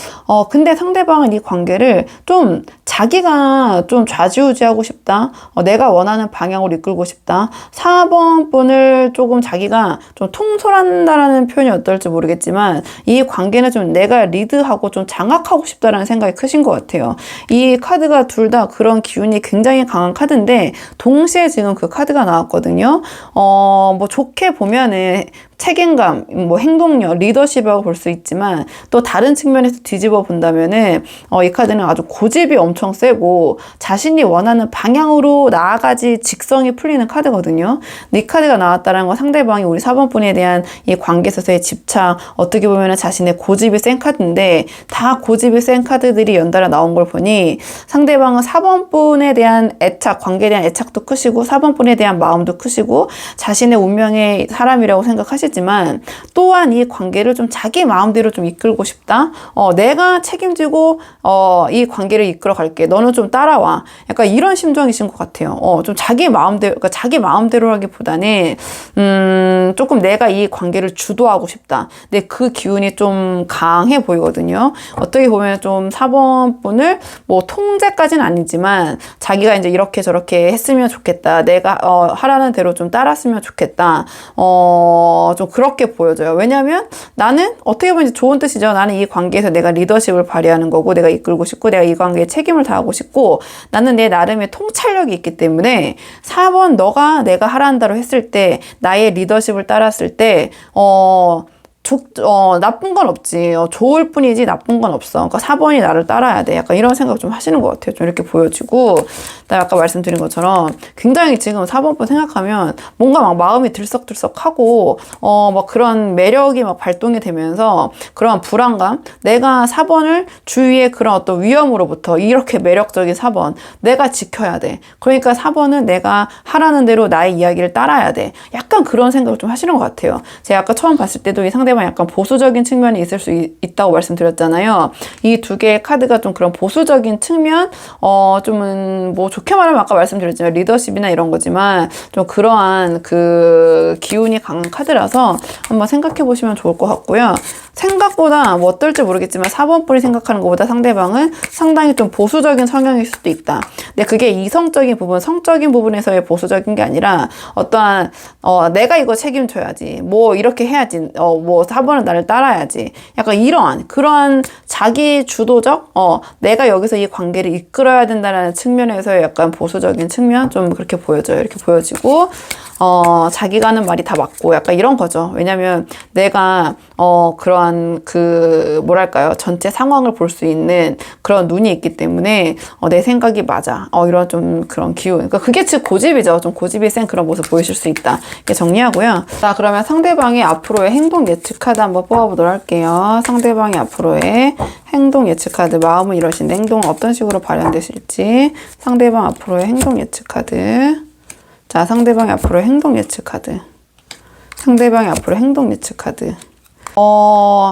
근데 상대방은 이 관계를 좀 자기가 좀 좌지우지하고 싶다. 내가 원하는 방향으로 이끌고 싶다. 4번 분을 조금 자기가 좀 통솔한다라는 표현이 어떨지 모르겠지만 이 관계는 좀 내가 리드하고 좀 장악하고 싶다라는 생각이 크신 것 같아요. 이 카드가 둘 다 그런 기운이 굉장히 강한 카드인데 동시에 지금 그 카드가 나왔거든요. 뭐 좋게 보면은 책임감, 뭐 행동력, 리더십이라고 볼 수 있지만 또 다른 측면에서 뒤집어 본다면은 이 카드는 아주 고집이 엄청 세고 자신이 원하는 방향으로 나아가지 직성이 풀리는 카드거든요. 근데 이 카드가 나왔다는 건 상대방이 우리 4번 분에 대한 이 관계 에서의 집착, 어떻게 보면은 자신의 고집이 센 카드인데 다 고집이 센 카드들이 연달아 나온 걸 보니 상대방은 4번 분에 대한 애착, 관계에 대한 애착도 크시고 4번 분에 대한 마음도 크시고 자신의 운명의 사람이라고 생각하시지만 또한 이 관계를 좀 자기 마음대로 좀 이끌고 싶다. 내가 책임지고 이 관계를 이끌어 갈게. 너는 좀 따라와. 약간 이런 심정이신 것 같아요. 좀 자기 마음대로, 그러니까 자기 마음대로라기보다는 조금 내가 이 관계를 주도하고 싶다. 근데 그 기운이 좀 강해 보이거든요. 어떻게 보면 좀 4번 분을 뭐 통제까지는 아니지만 자기가 이제 이렇게 저렇게 했으면 좋겠다. 내가 하라는 대로 좀 따랐으면 좋겠다. 좀 그렇게 보여져요. 왜냐면 나는 어떻게 보면 이제 좋은 뜻이죠. 나는 이 관계에서 내가 리더십을 발휘하는 거고 내가 이끌고 싶고 내가 이 관계에 책임을 다하고 싶고 나는 내 나름의 통찰력이 있기 때문에 4번 너가 내가 하라는 대로 했을 때 나의 리더십을 따랐을 때 나쁜 건 없지. 좋을 뿐이지 나쁜 건 없어. 그러니까 4번이 나를 따라야 돼. 약간 이런 생각 좀 하시는 것 같아요. 좀 이렇게 보여지고. 아까 말씀드린 것처럼 굉장히 지금 4번 분 생각하면 뭔가 막 마음이 들썩들썩하고, 막 그런 매력이 막 발동이 되면서 그런 불안감. 내가 4번을 주위의 그런 어떤 위험으로부터 이렇게 매력적인 4번. 내가 지켜야 돼. 그러니까 4번은 내가 하라는 대로 나의 이야기를 따라야 돼. 약간 그런 생각을 좀 하시는 것 같아요. 제가 아까 처음 봤을 때도 이 상대방 약간 보수적인 측면이 있을 수 있다고 말씀드렸잖아요. 이 두 개의 카드가 좀 그런 보수적인 측면, 좀은 뭐 좋게 말하면 아까 말씀드렸지만 리더십이나 이런 거지만 좀 그러한 그 기운이 강한 카드라서 한번 생각해 보시면 좋을 것 같고요. 생각보다 뭐 어떨지 모르겠지만 4번 분이 생각하는 것보다 상대방은 상당히 좀 보수적인 성향일 수도 있다. 근데 그게 이성적인 부분, 성적인 부분에서의 보수적인 게 아니라 어떠한 내가 이거 책임져야지. 뭐 이렇게 해야지. 뭐 4번은 나를 따라야지. 약간 이러한 그러한 자기 주도적 내가 여기서 이 관계를 이끌어야 된다는 측면에서의 약간 보수적인 측면 좀 그렇게 보여져요. 이렇게 보여지고 자기가 하는 말이 다 맞고 약간 이런 거죠. 왜냐면 내가 그러한 그 뭐랄까요 전체 상황을 볼 수 있는 그런 눈이 있기 때문에 내 생각이 맞아. 이런 좀 그런 기운. 그러니까 그게 즉 고집이죠. 좀 고집이 센 그런 모습 보이실 수 있다. 이렇게 정리하고요. 자, 그러면 상대방의 앞으로의 행동 예측 카드 한번 뽑아보도록 할게요. 상대방의 앞으로의 행동 예측 카드. 마음은 이러신데 행동은 어떤 식으로 발현되실지. 상대방 앞으로의 행동 예측 카드. 자, 상대방의 앞으로 행동 예측 카드. 상대방의 앞으로 행동 예측 카드.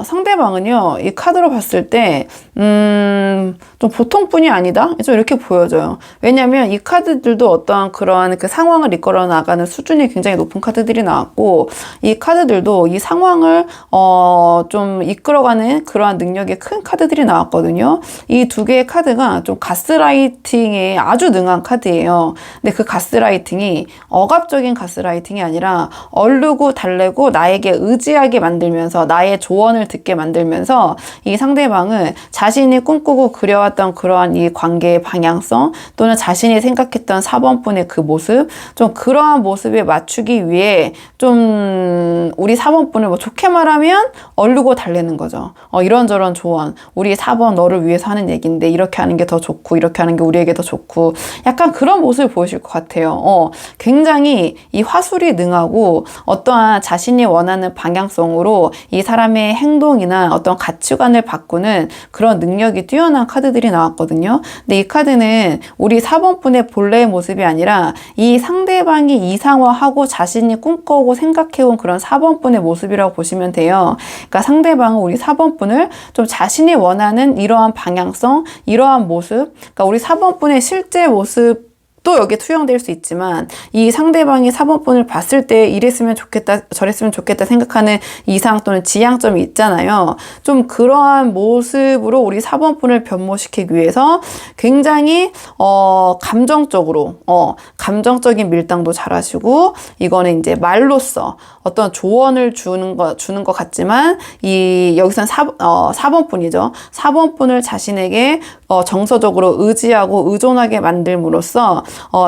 상대방은요, 이 카드로 봤을 때, 좀 보통뿐이 아니다? 좀 이렇게 보여져요. 왜냐면 이 카드들도 어떠한 그러한 그 상황을 이끌어 나가는 수준이 굉장히 높은 카드들이 나왔고, 이 카드들도 이 상황을, 좀 이끌어가는 그러한 능력이 큰 카드들이 나왔거든요. 이 두 개의 카드가 좀 가스라이팅에 아주 능한 카드예요. 근데 그 가스라이팅이 억압적인 가스라이팅이 아니라 얼르고 달래고 나에게 의지하게 만들면서 나의 조언을 듣게 만들면서 이 상대방은 자신이 꿈꾸고 그려왔던 그러한 이 관계의 방향성 또는 자신이 생각했던 4번 분의 그 모습 좀 그러한 모습에 맞추기 위해 좀 우리 4번 분을 뭐 좋게 말하면 얼르고 달래는 거죠. 이런저런 조언 우리 4번 너를 위해서 하는 얘기인데 이렇게 하는 게 더 좋고 이렇게 하는 게 우리에게 더 좋고 약간 그런 모습을 보이실 것 같아요. 굉장히 이 화술이 능하고 어떠한 자신이 원하는 방향성으로 이 사람의 행동이나 어떤 가치관을 바꾸는 그런 능력이 뛰어난 카드들이 나왔거든요. 근데 이 카드는 우리 4번 분의 본래의 모습이 아니라 이 상대방이 이상화하고 자신이 꿈꿔오고 생각해온 그런 4번 분의 모습이라고 보시면 돼요. 그러니까 상대방은 우리 4번 분을 좀 자신이 원하는 이러한 방향성, 이러한 모습, 그러니까 우리 4번 분의 실제 모습 또 여기에 투영될 수 있지만 이 상대방이 4번분을 봤을 때 이랬으면 좋겠다, 저랬으면 좋겠다 생각하는 이상 또는 지향점이 있잖아요. 좀 그러한 모습으로 우리 4번분을 변모시키기 위해서 굉장히 감정적인 밀당도 잘하시고, 이거는 이제 말로써 어떤 조언을 주는 것 같지만 여기서는 4번분이죠. 4번분을 자신에게 정서적으로 의지하고 의존하게 만들므로써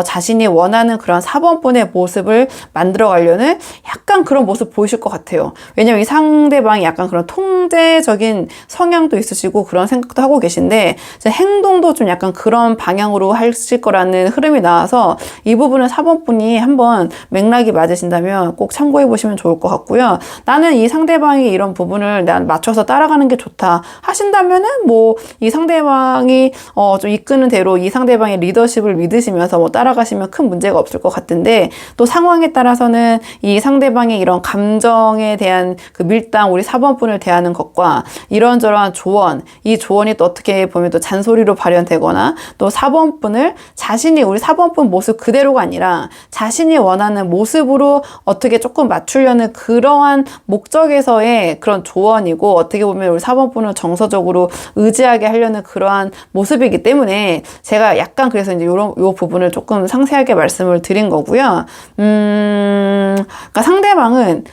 자신이 원하는 그런 4번분의 모습을 만들어가려는 약간 그런 모습 보이실 것 같아요. 왜냐면 이 상대방이 약간 그런 통제적인 성향도 있으시고 그런 생각도 하고 계신데, 행동도 좀 약간 그런 방향으로 하실 거라는 흐름이 나와서 이 부분은 4번분이 한번 맥락이 맞으신다면 꼭 참고해 보시면 좋을 것 같고요. 나는 이 상대방이 이런 부분을 난 맞춰서 따라가는 게 좋다 하신다면은 뭐 이 상대방이 좀 이끄는 대로 이 상대방의 리더십을 믿으시면서 뭐 따라가시면 큰 문제가 없을 것 같은데, 또 상황에 따라서는 이 상대방의 이런 감정에 대한 그 밀당, 우리 4번분을 대하는 것과 이런저런 조언, 이 조언이 또 어떻게 보면 또 잔소리로 발현되거나, 또 4번분을 자신이 우리 4번분 모습 그대로가 아니라 자신이 원하는 모습으로 어떻게 조금 맞추려는 그러한 목적에서의 그런 조언이고, 어떻게 보면 우리 4번분을 정서적으로 의지하게 하려는 그러한 모습이기 때문에 제가 약간 그래서 이제 요 부분을 조금 상세하게 말씀을 드린 거고요. 그러니까 상대방은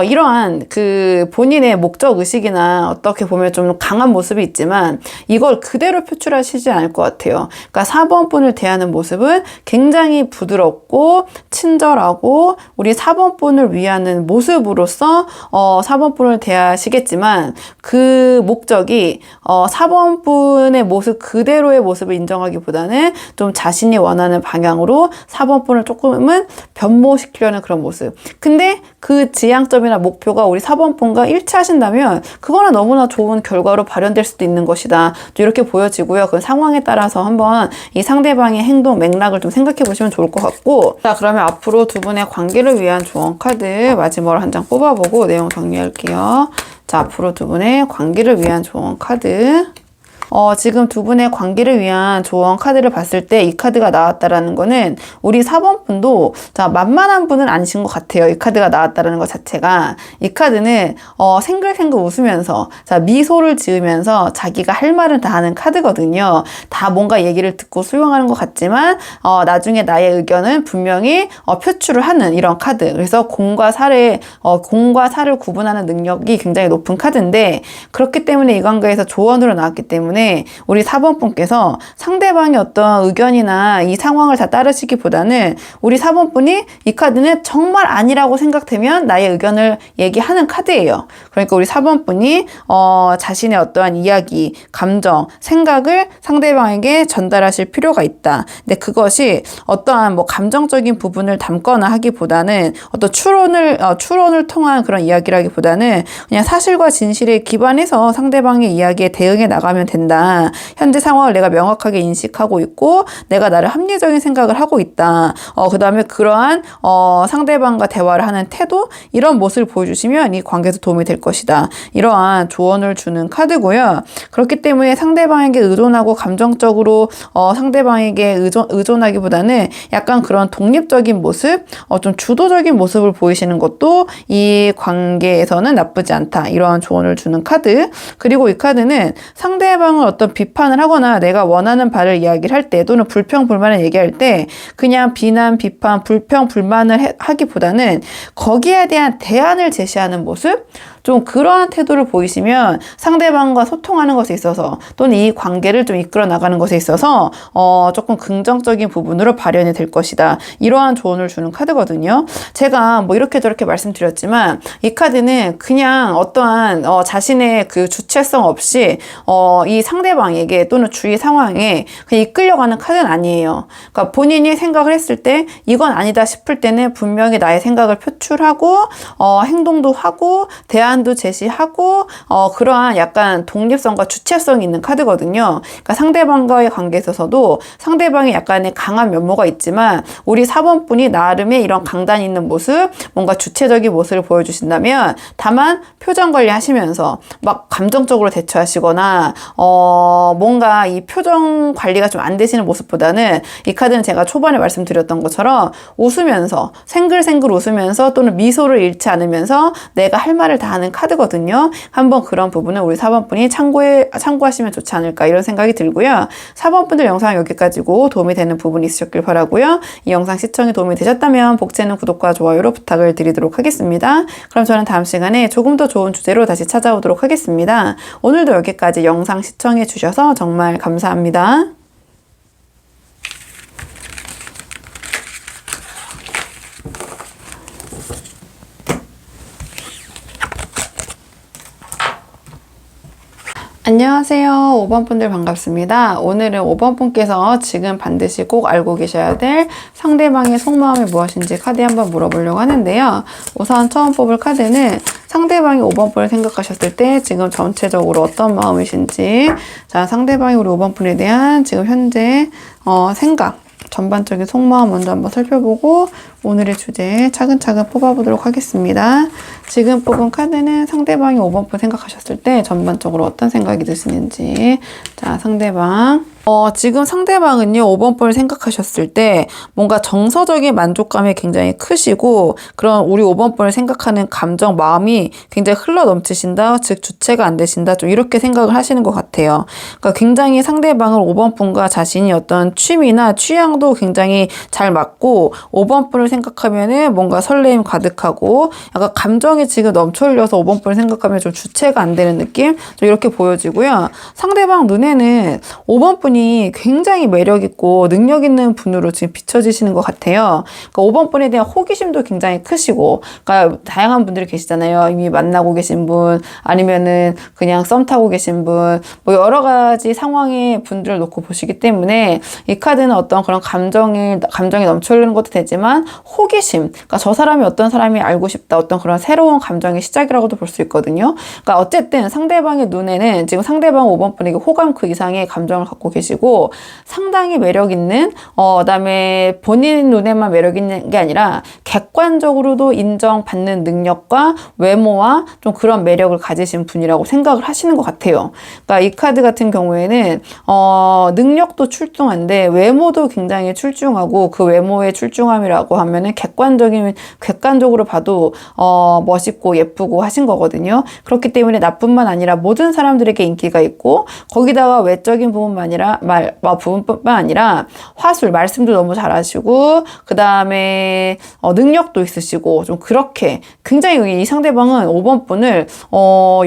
이러한 그 본인의 목적 의식이나 어떻게 보면 좀 강한 모습이 있지만 이걸 그대로 표출하시지 않을 것 같아요. 그러니까 4번분을 대하는 모습은 굉장히 부드럽고 친절하고 우리 4번분을 위하는 모습으로서 4번분을 대하시겠지만, 그 목적이 4번분의 모습 그대로의 모습을 인정하기보다는 좀 자신이 원하는 방향으로 4번분을 조금은 변모시키려는 그런 모습. 근데 그 지향점이나 목표가 우리 4번분과 일치하신다면 그거는 너무나 좋은 결과로 발현될 수도 있는 것이다, 이렇게 보여지고요. 그 상황에 따라서 한번 이 상대방의 행동 맥락을 좀 생각해 보시면 좋을 것 같고, 자, 그러면 앞으로 두 분의 관계를 위한 조언 카드 마지막으로 한 장 뽑아보고 내용 정리할게요. 자, 앞으로 두 분의 관계를 위한 조언 카드. 지금 두 분의 관계를 위한 조언 카드를 봤을 때 이 카드가 나왔다라는 거는 우리 4번 분도 만만한 분은 아니신 것 같아요. 이 카드가 나왔다라는 것 자체가. 이 카드는 생글생글 웃으면서 미소를 지으면서 자기가 할 말은 다 하는 카드거든요. 다 뭔가 얘기를 듣고 수용하는 것 같지만 나중에 나의 의견은 분명히 표출을 하는 이런 카드. 그래서 공과 사를 구분하는 능력이 굉장히 높은 카드인데, 그렇기 때문에 이 관계에서 조언으로 나왔기 때문에 우리 4번 분께서 상대방의 어떤 의견이나 이 상황을 다 따르시기보다는 우리 4번 분이 이 카드는 정말 아니라고 생각되면 나의 의견을 얘기하는 카드예요. 그러니까 우리 4번 분이 자신의 어떠한 이야기, 감정, 생각을 상대방에게 전달하실 필요가 있다. 근데 그것이 어떠한 뭐 감정적인 부분을 담거나 하기보다는 어떤 추론을 통한 그런 이야기라기보다는 그냥 사실과 진실에 기반해서 상대방의 이야기에 대응해 나가면 된다. 현재 상황을 내가 명확하게 인식하고 있고 내가 나를 합리적인 생각을 하고 있다. 그 다음에 그러한 상대방과 대화를 하는 태도, 이런 모습을 보여주시면 이 관계에서 도움이 될 것이다. 이러한 조언을 주는 카드고요. 그렇기 때문에 상대방에게 의존하고 감정적으로 상대방에게 의존하기보다는 약간 그런 독립적인 모습, 좀 주도적인 모습을 보이시는 것도 이 관계에서는 나쁘지 않다. 이러한 조언을 주는 카드. 그리고 이 카드는 상대방을 어떤 비판을 하거나 내가 원하는 바를 이야기를 할 때, 또는 불평, 불만을 얘기할 때 그냥 비난, 비판, 불평, 불만을 하기보다는 거기에 대한 대안을 제시하는 모습, 좀 그러한 태도를 보이시면 상대방과 소통하는 것에 있어서, 또는 이 관계를 좀 이끌어 나가는 것에 있어서 조금 긍정적인 부분으로 발현이 될 것이다. 이러한 조언을 주는 카드거든요. 제가 뭐 이렇게 저렇게 말씀드렸지만 이 카드는 그냥 어떠한 자신의 그 주체성 없이 이 상대방에게 또는 주위 상황에 그냥 이끌려가는 카드는 아니에요. 그러니까 본인이 생각을 했을 때 이건 아니다 싶을 때는 분명히 나의 생각을 표출하고 행동도 하고 대안 대안도 제시하고 그러한 약간 독립성과 주체성이 있는 카드거든요. 그러니까 상대방과의 관계에 있어서도 상대방이 약간의 강한 면모가 있지만 우리 4번 분이 나름의 이런 강단 있는 모습, 뭔가 주체적인 모습을 보여주신다면 다만 표정 관리하시면서 막 감정적으로 대처하시거나 뭔가 이 표정 관리가 좀 안 되시는 모습보다는 이 카드는 제가 초반에 말씀드렸던 것처럼 웃으면서 생글생글 웃으면서 또는 미소를 잃지 않으면서 내가 할 말을 다 하는 카드거든요. 한번 그런 부분은 우리 4번 분이 참고하시면 좋지 않을까 이런 생각이 들고요. 4번 분들 영상 여기까지고 도움이 되는 부분이 있으셨길 바라고요. 이 영상 시청에 도움이 되셨다면 복제는 구독과 좋아요로 부탁을 드리도록 하겠습니다. 그럼 저는 다음 시간에 조금 더 좋은 주제로 다시 찾아오도록 하겠습니다. 오늘도 여기까지 영상 시청해 주셔서 정말 감사합니다. 안녕하세요. 5번 분들 반갑습니다. 오늘은 5번 분께서 지금 반드시 꼭 알고 계셔야 될 상대방의 속마음이 무엇인지 카드에 한번 물어보려고 하는데요. 우선 처음 뽑을 카드는 상대방이 5번 분을 생각하셨을 때 지금 전체적으로 어떤 마음이신지, 자, 상대방이 우리 5번 분에 대한 지금 현재 생각, 전반적인 속마음 먼저 한번 살펴보고 오늘의 주제 차근차근 뽑아보도록 하겠습니다. 지금 뽑은 카드는 상대방이 5번 분 생각하셨을 때 전반적으로 어떤 생각이 드시는지. 자, 상대방. 지금 상대방은요, 5번 분을 생각하셨을 때 뭔가 정서적인 만족감이 굉장히 크시고 그런 우리 5번 분을 생각하는 감정, 마음이 굉장히 흘러 넘치신다, 즉 주체가 안 되신다, 좀 이렇게 생각을 하시는 것 같아요. 그러니까 굉장히 상대방을 5번 분과 자신이 어떤 취미나 취향도 굉장히 잘 맞고 5번 분을 생각하면은 뭔가 설레임 가득하고 약간 감정이 지금 넘쳐 흘려서 5번 분을 생각하면 좀 주체가 안 되는 느낌? 좀 이렇게 보여지고요. 상대방 눈에는 5번 분이 굉장히 매력있고 능력 있는 분으로 지금 비춰지시는 것 같아요. 그러니까 5번 분에 대한 호기심도 굉장히 크시고, 그러니까 다양한 분들이 계시잖아요. 이미 만나고 계신 분, 아니면은 그냥 썸 타고 계신 분, 뭐 여러 가지 상황의 분들을 놓고 보시기 때문에 이 카드는 어떤 그런 감정이 넘쳐 흐르는 것도 되지만 호기심, 그러니까 저 사람이 어떤 사람이 알고 싶다, 어떤 그런 새로운 감정의 시작이라고도 볼 수 있거든요. 그러니까 어쨌든 상대방의 눈에는 지금 상대방 5번 분에게 호감 그 이상의 감정을 갖고 계시고 상당히 매력 있는, 그다음에 본인 눈에만 매력 있는 게 아니라 객관적으로도 인정받는 능력과 외모와 좀 그런 매력을 가지신 분이라고 생각을 하시는 것 같아요. 그러니까 이 카드 같은 경우에는 능력도 출중한데 외모도 굉장히 출중하고, 그 외모의 출중함이라고 하면은 객관적으로 봐도 멋있고 예쁘고 하신 거거든요. 그렇기 때문에 나뿐만 아니라 모든 사람들에게 인기가 있고, 거기다가 외적인 부분뿐만 아니라 화술, 말씀도 너무 잘하시고, 그 다음에 능력도 있으시고, 좀 그렇게 굉장히 이 상대방은 5번 분을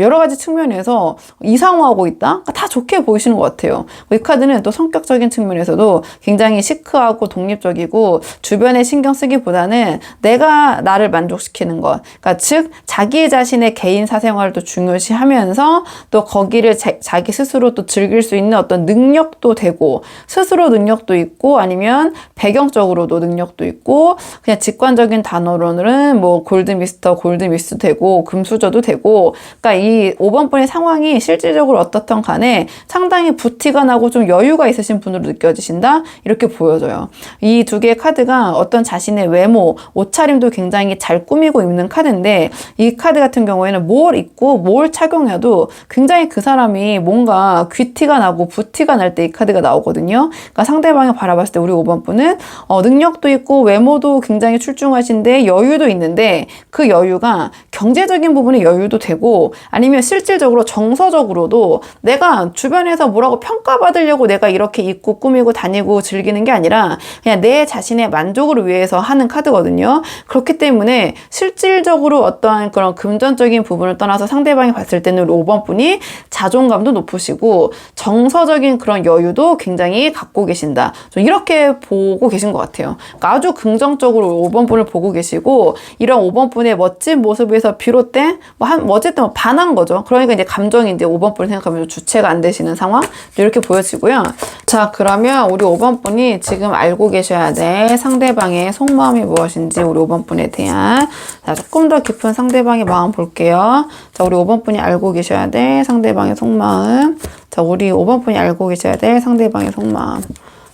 여러 가지 측면에서 이상화하고 있다? 그러니까 다 좋게 보이시는 것 같아요. 이 카드는 또 성격적인 측면에서도 굉장히 시크하고 독립적이고 주변에 신경 쓰기보다는 내가 나를 만족시키는 것, 그러니까 즉 자기 자신의 개인 사생활도 중요시하면서 또 거기를 자기 스스로 또 즐길 수 있는 어떤 능력도 되고, 스스로 능력도 있고, 아니면 배경적으로도 능력도 있고, 그냥 직관적인 단어로는 뭐 골드미스터, 골드미스 되고 금수저도 되고, 그러니까 이 5번 분의 상황이 실질적으로 어떻든 간에 상당히 부티가 나고 좀 여유가 있으신 분으로 느껴지신다, 이렇게 보여져요. 이 두 개의 카드가 어떤 자신의 외모, 옷차림도 굉장히 잘 꾸미고 입는 카드인데, 이 카드 같은 경우에는 뭘 입고 뭘 착용해도 굉장히 그 사람이 뭔가 귀티가 나고 부티가 날 때 이 카드가 나오거든요. 그러니까 상대방이 바라봤을 때 우리 5번 분은 능력도 있고 외모도 굉장히 출중하신데 여유도 있는데, 그 여유가 경제적인 부분의 여유도 되고, 아니면 실질적으로 정서적으로도 내가 주변에서 뭐라고 평가받으려고 내가 이렇게 입고 꾸미고 다니고 즐기는 게 아니라 그냥 내 자신의 만족을 위해서 하는 카드거든요. 그렇기 때문에 실질적으로 어떠한 그런 금전적인 부분을 떠나서 상대방이 봤을 때는 우리 5번 분이 자존감도 높으시고 정서적인 그런 여유도 굉장히 갖고 계신다, 좀 이렇게 보고 계신 것 같아요. 그러니까 아주 긍정적으로 5번 분을 보고 계시고, 이런 5번 분의 멋진 모습에서 비롯된 어쨌든 반한 거죠. 그러니까 이제 감정이 이제 5번 분을 생각하면 주체가 안 되시는 상황, 이렇게 보여지고요. 자, 그러면 우리 5번 분이 지금 알고 계셔야 될 상대방의 속마음 속마음이 무엇인지 우리 5번 분에 대한 자, 조금 더 깊은 상대방의 마음 볼게요. 자, 우리 5번 분이 알고 계셔야 될 상대방의 속마음. 자, 우리 5번 분이 알고 계셔야 될 상대방의 속마음.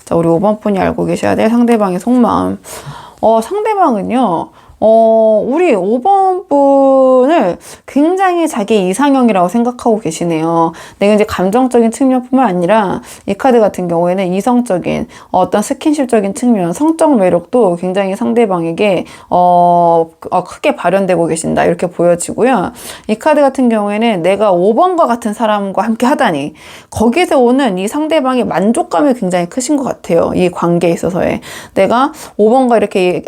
자, 우리 5번 분이 알고 계셔야 될 상대방의 속마음. 상대방은요, 우리 5번 분을 굉장히 자기 이상형이라고 생각하고 계시네요. 내가 이제 감정적인 측면뿐만 아니라 이 카드 같은 경우에는 이성적인 어떤 스킨십적인 측면, 성적 매력도 굉장히 상대방에게 크게 발현되고 계신다 이렇게 보여지고요. 이 카드 같은 경우에는 내가 5번과 같은 사람과 함께 하다니 거기서 오는 이 상대방의 만족감이 굉장히 크신 것 같아요. 이 관계에 있어서의 내가 5번과 이렇게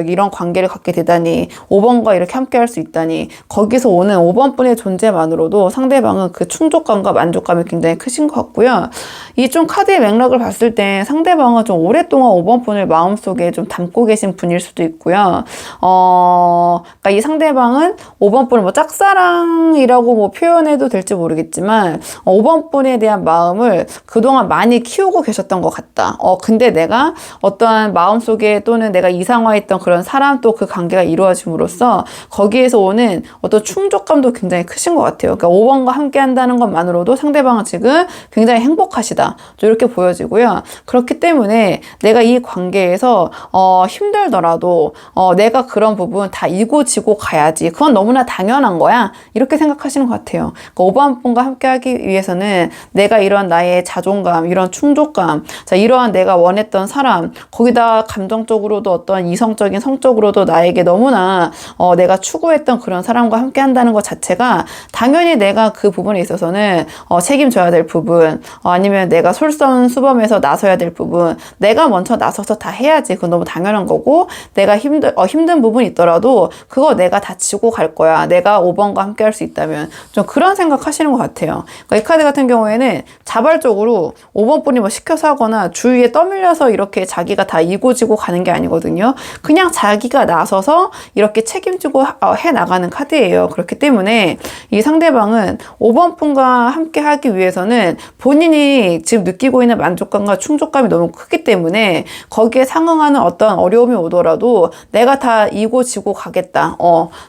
이런 관계를 갖게 되다니 5번과 이렇게 함께 할 수 있다니 거기서 오는 5번 분의 존재만으로도 상대방은 그 충족감과 만족감이 굉장히 크신 것 같고요. 이 좀 카드의 맥락을 봤을 때 상대방은 좀 오랫동안 5번 분을 마음속에 좀 담고 계신 분일 수도 있고요. 그러니까 이 상대방은 5번 분을 뭐 짝사랑이라고 뭐 표현해도 될지 모르겠지만 5번 분에 대한 마음을 그동안 많이 키우고 계셨던 것 같다. 근데 내가 어떠한 마음속에 또는 내가 이상화했던 그런 사람 또 그 관계가 이루어짐으로써 거기에서 오는 어떤 충족감도 굉장히 크신 것 같아요. 그러니까 5번과 함께 한다는 것만으로도 상대방은 지금 굉장히 행복하시다. 이렇게 보여지고요. 그렇기 때문에 내가 이 관계에서 힘들더라도 내가 그런 부분 다 이고지고 가야지. 그건 너무나 당연한 거야. 이렇게 생각하시는 것 같아요. 그러니까 5번 분과 함께 하기 위해서는 내가 이런 나의 자존감, 이런 충족감, 자, 이러한 내가 원했던 사람, 거기다 감정적으로도 어떤 이성적인 성적으로도 나에게 너무나 내가 추구했던 그런 사람과 함께 한다는 것 자체가 당연히 내가 그 부분에 있어서는 책임져야 될 부분, 아니면 내가 솔선수범해서 나서야 될 부분, 내가 먼저 나서서 다 해야지. 그건 너무 당연한 거고, 내가 힘든 부분이 있더라도 그거 내가 다 지고 갈 거야. 내가 5번과 함께 할 수 있다면. 좀 그런 생각 하시는 것 같아요. 그러니까 이 카드 같은 경우에는 자발적으로 5번 분이 뭐 시켜서 하거나 주위에 떠밀려서 이렇게 자기가 다 이고지고 가는 게 아니거든요. 그냥 자기가 나서서 이렇게 책임지고 해나가는 카드예요. 그렇기 때문에 이 상대방은 5번 분과 함께 하기 위해서는 본인이 지금 느끼고 있는 만족감과 충족감이 너무 크기 때문에 거기에 상응하는 어떤 어려움이 오더라도 내가 다 이고지고 가겠다.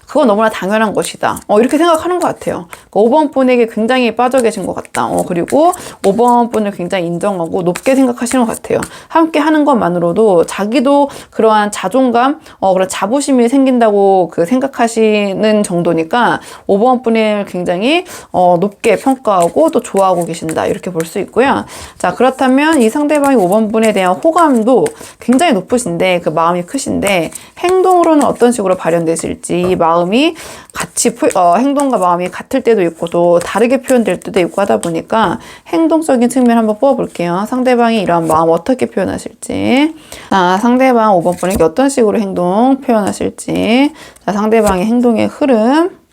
그건 너무나 당연한 것이다. 이렇게 생각하는 것 같아요. 그러니까 5번 분에게 굉장히 빠져 계신 것 같다. 그리고 5번 분을 굉장히 인정하고 높게 생각하시는 것 같아요. 함께 하는 것만으로도 자기도 그러한 자존감, 그런 자부심이 생긴다고 생각하시는 정도니까 5번 분을 굉장히 높게 평가하고 또 좋아하고 계신다. 이렇게 볼 수 있고요. 자, 그렇다면 이 상대방이 5번 분에 대한 호감도 굉장히 높으신데 그 마음이 크신데 행동으로는 어떤 식으로 발현되실지 이 마음이 같이 행동과 마음이 같을 때도 있고 또 다르게 표현될 때도 있고 하다 보니까 행동적인 측면 한번 뽑아볼게요. 상대방이 이런 마음 어떻게 표현하실지. 자, 상대방 5번 분에게 어떤 식으로 행동 표현하실지. 자, 상대방의 행동의 흐름.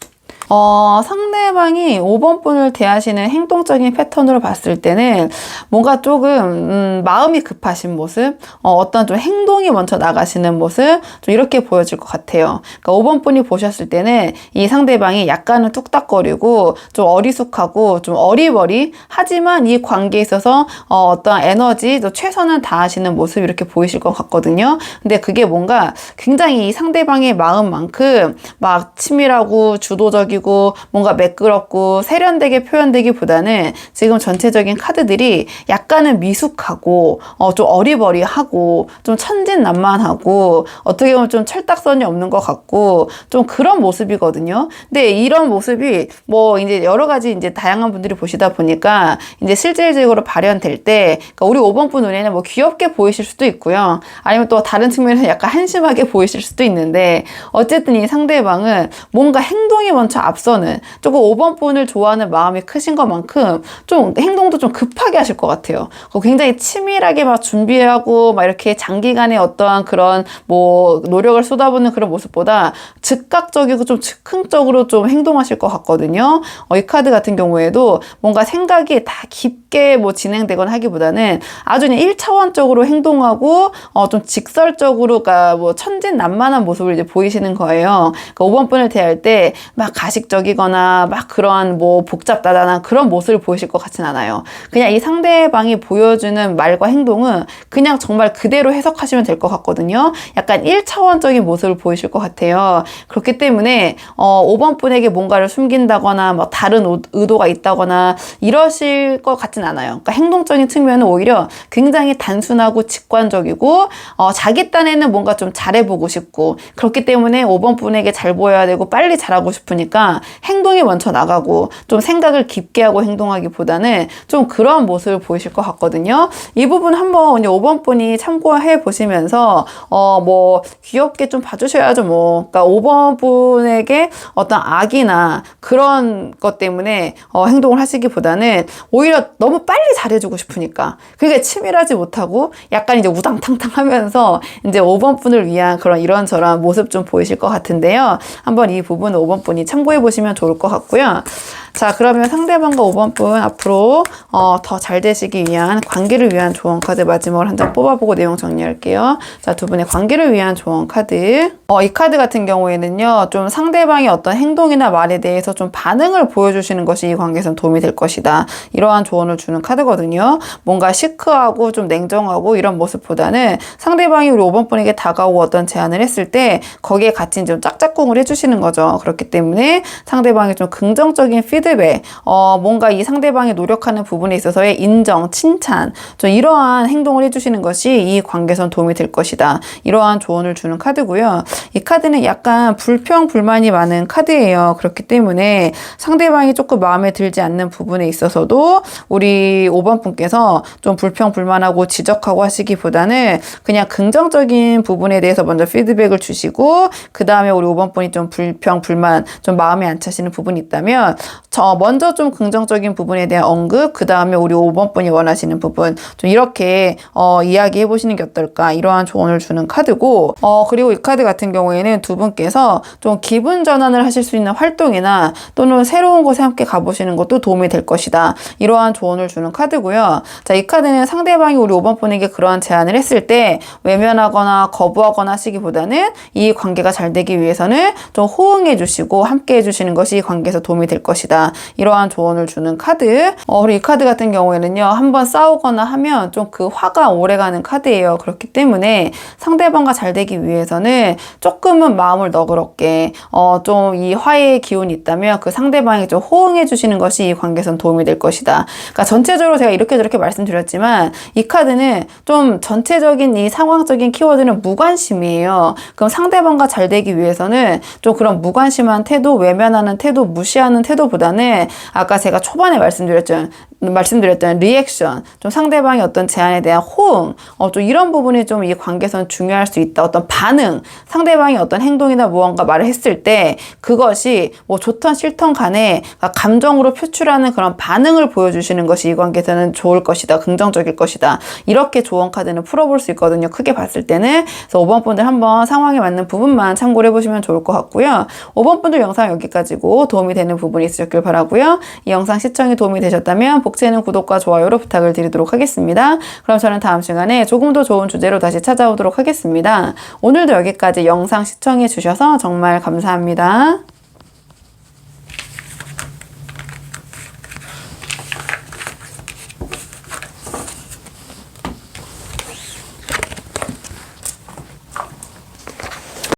상대방이 5번 분을 대하시는 행동적인 패턴으로 봤을 때는 뭔가 조금 마음이 급하신 모습, 어떤 좀 행동이 먼저 나가시는 모습, 좀 이렇게 보여질 것 같아요. 그러니까 5번 분이 보셨을 때는 이 상대방이 약간은 뚝딱거리고 좀 어리숙하고 좀 어리버리 하지만 이 관계에 있어서 어떤 에너지, 또 최선을 다하시는 모습 이렇게 보이실 것 같거든요. 근데 그게 뭔가 굉장히 이 상대방의 마음만큼 막 치밀하고 주도적이고 뭔가 매끄럽고 세련되게 표현되기보다는 지금 전체적인 카드들이 약간은 미숙하고 좀 어리버리하고 좀 천진난만하고 어떻게 보면 좀 철딱선이 없는 것 같고 좀 그런 모습이거든요. 근데 이런 모습이 뭐 이제 여러 가지 이제 다양한 분들이 보시다 보니까 이제 실질적으로 발현될 때 그러니까 우리 5번 분 눈에는 뭐 귀엽게 보이실 수도 있고요. 아니면 또 다른 측면에서 약간 한심하게 보이실 수도 있는데 어쨌든 이 상대방은 뭔가 행동이 먼저 앞서는 조금 5번 분을 좋아하는 마음이 크신 것만큼 좀 행동도 좀 급하게 하실 것 같아요. 굉장히 치밀하게 막 준비하고 막 이렇게 장기간의 어떠한 그런 뭐 노력을 쏟아붓는 그런 모습보다 즉각적이고 좀 즉흥적으로 좀 행동하실 것 같거든요. 이 카드 같은 경우에도 뭔가 생각이 다 깊게 뭐 진행되거나 하기보다는 아주 그냥 1차원적으로 행동하고 좀 직설적으로 그러니까 뭐 천진난만한 모습을 이제 보이시는 거예요. 그러니까 5번 분을 대할 때 막 가식적이거나 막 그런 뭐 복잡다단한 그런 모습을 보이실 것 같진 않아요. 그냥 이 상대방이 보여주는 말과 행동은 그냥 정말 그대로 해석하시면 될 것 같거든요. 약간 1차원적인 모습을 보이실 것 같아요. 그렇기 때문에 5번 분에게 뭔가를 숨긴다거나 뭐 다른 의도가 있다거나 이러실 것 같진 않아요. 그러니까 행동적인 측면은 오히려 굉장히 단순하고 직관적이고 자기 딴에는 뭔가 좀 잘해보고 싶고, 그렇기 때문에 5번 분에게 잘 보여야 되고 빨리 잘하고 싶으니까 행동이 먼저 나가고 좀 생각을 깊게 하고 행동하기보다는 좀 그런 모습을 보이실 것 같거든요. 이 부분 한번 5번 분이 참고해 보시면서 뭐 귀엽게 좀 봐주셔야죠. 뭐 그러니까 5번 분에게 어떤 악이나 그런 것 때문에 행동을 하시기보다는 오히려 너무 빨리 잘해주고 싶으니까, 그게 치밀하지 못하고 약간 이제 우당탕탕 하면서 이제 5번 분을 위한 그런 이런저런 모습 좀 보이실 것 같은데요. 한번 이 부분 5번 분이 참고해 보시면 좋을 것 같고요. 자, 그러면 상대방과 5번 분 앞으로 더 잘 되시기 위한, 관계를 위한 조언 카드 마지막으로 한 장 뽑아보고 내용 정리할게요. 자, 두 분의 관계를 위한 조언 카드. 이 카드 같은 경우에는요, 좀 상대방의 어떤 행동이나 말에 대해서 좀 반응을 보여주시는 것이 이 관계에선 도움이 될 것이다. 이러한 조언을 주는 카드거든요. 뭔가 시크하고 좀 냉정하고 이런 모습보다는 상대방이 우리 5번 분에게 다가오고 어떤 제안을 했을 때 거기에 같이 좀 짝짝꿍을 해주시는 거죠. 그렇기 때문에 상대방이 좀 긍정적인 피드백, 뭔가 이 상대방이 노력하는 부분에 있어서의 인정, 칭찬, 좀 이러한 행동을 해주시는 것이 이 관계선 도움이 될 것이다. 이러한 조언을 주는 카드고요. 이 카드는 약간 불평, 불만이 많은 카드예요. 그렇기 때문에 상대방이 조금 마음에 들지 않는 부분에 있어서도 우리 5번 분께서 좀 불평, 불만하고 지적하고 하시기보다는 그냥 긍정적인 부분에 대해서 먼저 피드백을 주시고, 그 다음에 우리 5번 분이 좀 불평, 불만, 좀 마음에 안 차시는 부분이 있다면 먼저 좀 긍정적인 부분에 대한 언급, 그 다음에 우리 5번 분이 원하시는 부분 좀 이렇게 이야기해 보시는 게 어떨까, 이러한 조언을 주는 카드고, 그리고 이 카드 같은 경우에는 두 분께서 좀 기분 전환을 하실 수 있는 활동이나 또는 새로운 곳에 함께 가보시는 것도 도움이 될 것이다. 이러한 조언을 주는 카드고요. 자, 이 카드는 상대방이 우리 5번 분에게 그러한 제안을 했을 때 외면하거나 거부하거나 하시기보다는 이 관계가 잘 되기 위해서는 좀 호응해 주시고 함께 해주시는 것이 이 관계에서 도움이 될 것이다. 이러한 조언을 주는 카드. 그리고 이 카드 같은 경우에는요, 한번 싸우거나 하면 좀 그 화가 오래가는 카드예요. 그렇기 때문에 상대방과 잘 되기 위해서는 조금은 마음을 너그럽게 좀 이 화해의 기운이 있다면 그 상대방이 좀 호응해 주시는 것이 이 관계에선 도움이 될 것이다. 그러니까 전체적으로 제가 이렇게 저렇게 말씀드렸지만 이 카드는 좀 전체적인 이 상황적인 키워드는 무관심이에요. 그럼 상대방과 잘 되기 위해서는 좀 그런 무관심한 태도, 외면하는 태도, 무시하는 태도보다는 아까 제가 초반에 말씀드렸던 리액션, 좀 상대방의 어떤 제안에 대한 호응, 좀 이런 부분이 좀 이 관계에서는 중요할 수 있다. 어떤 반응, 상대방이 어떤 행동이나 무언가 말을 했을 때 그것이 뭐 좋던 싫던 간에 감정으로 표출하는 그런 반응을 보여주시는 것이 이 관계에서는 좋을 것이다. 긍정적일 것이다. 이렇게 조언 카드는 풀어볼 수 있거든요. 크게 봤을 때는. 그래서 5번 분들 한번 상황에 맞는 부분만 참고를 해보시면 좋을 것 같고요. 5번 분들 영상 여기까지고 도움이 되는 부분이 있으셨길 바라고요. 이 영상 시청이 도움이 되셨다면 복제는 구독과 좋아요로 부탁을 드리도록 하겠습니다. 그럼 저는 다음 시간에 조금 더 좋은 주제로 다시 찾아오도록 하겠습니다. 오늘도 여기까지 영상 시청해 주셔서 정말 감사합니다.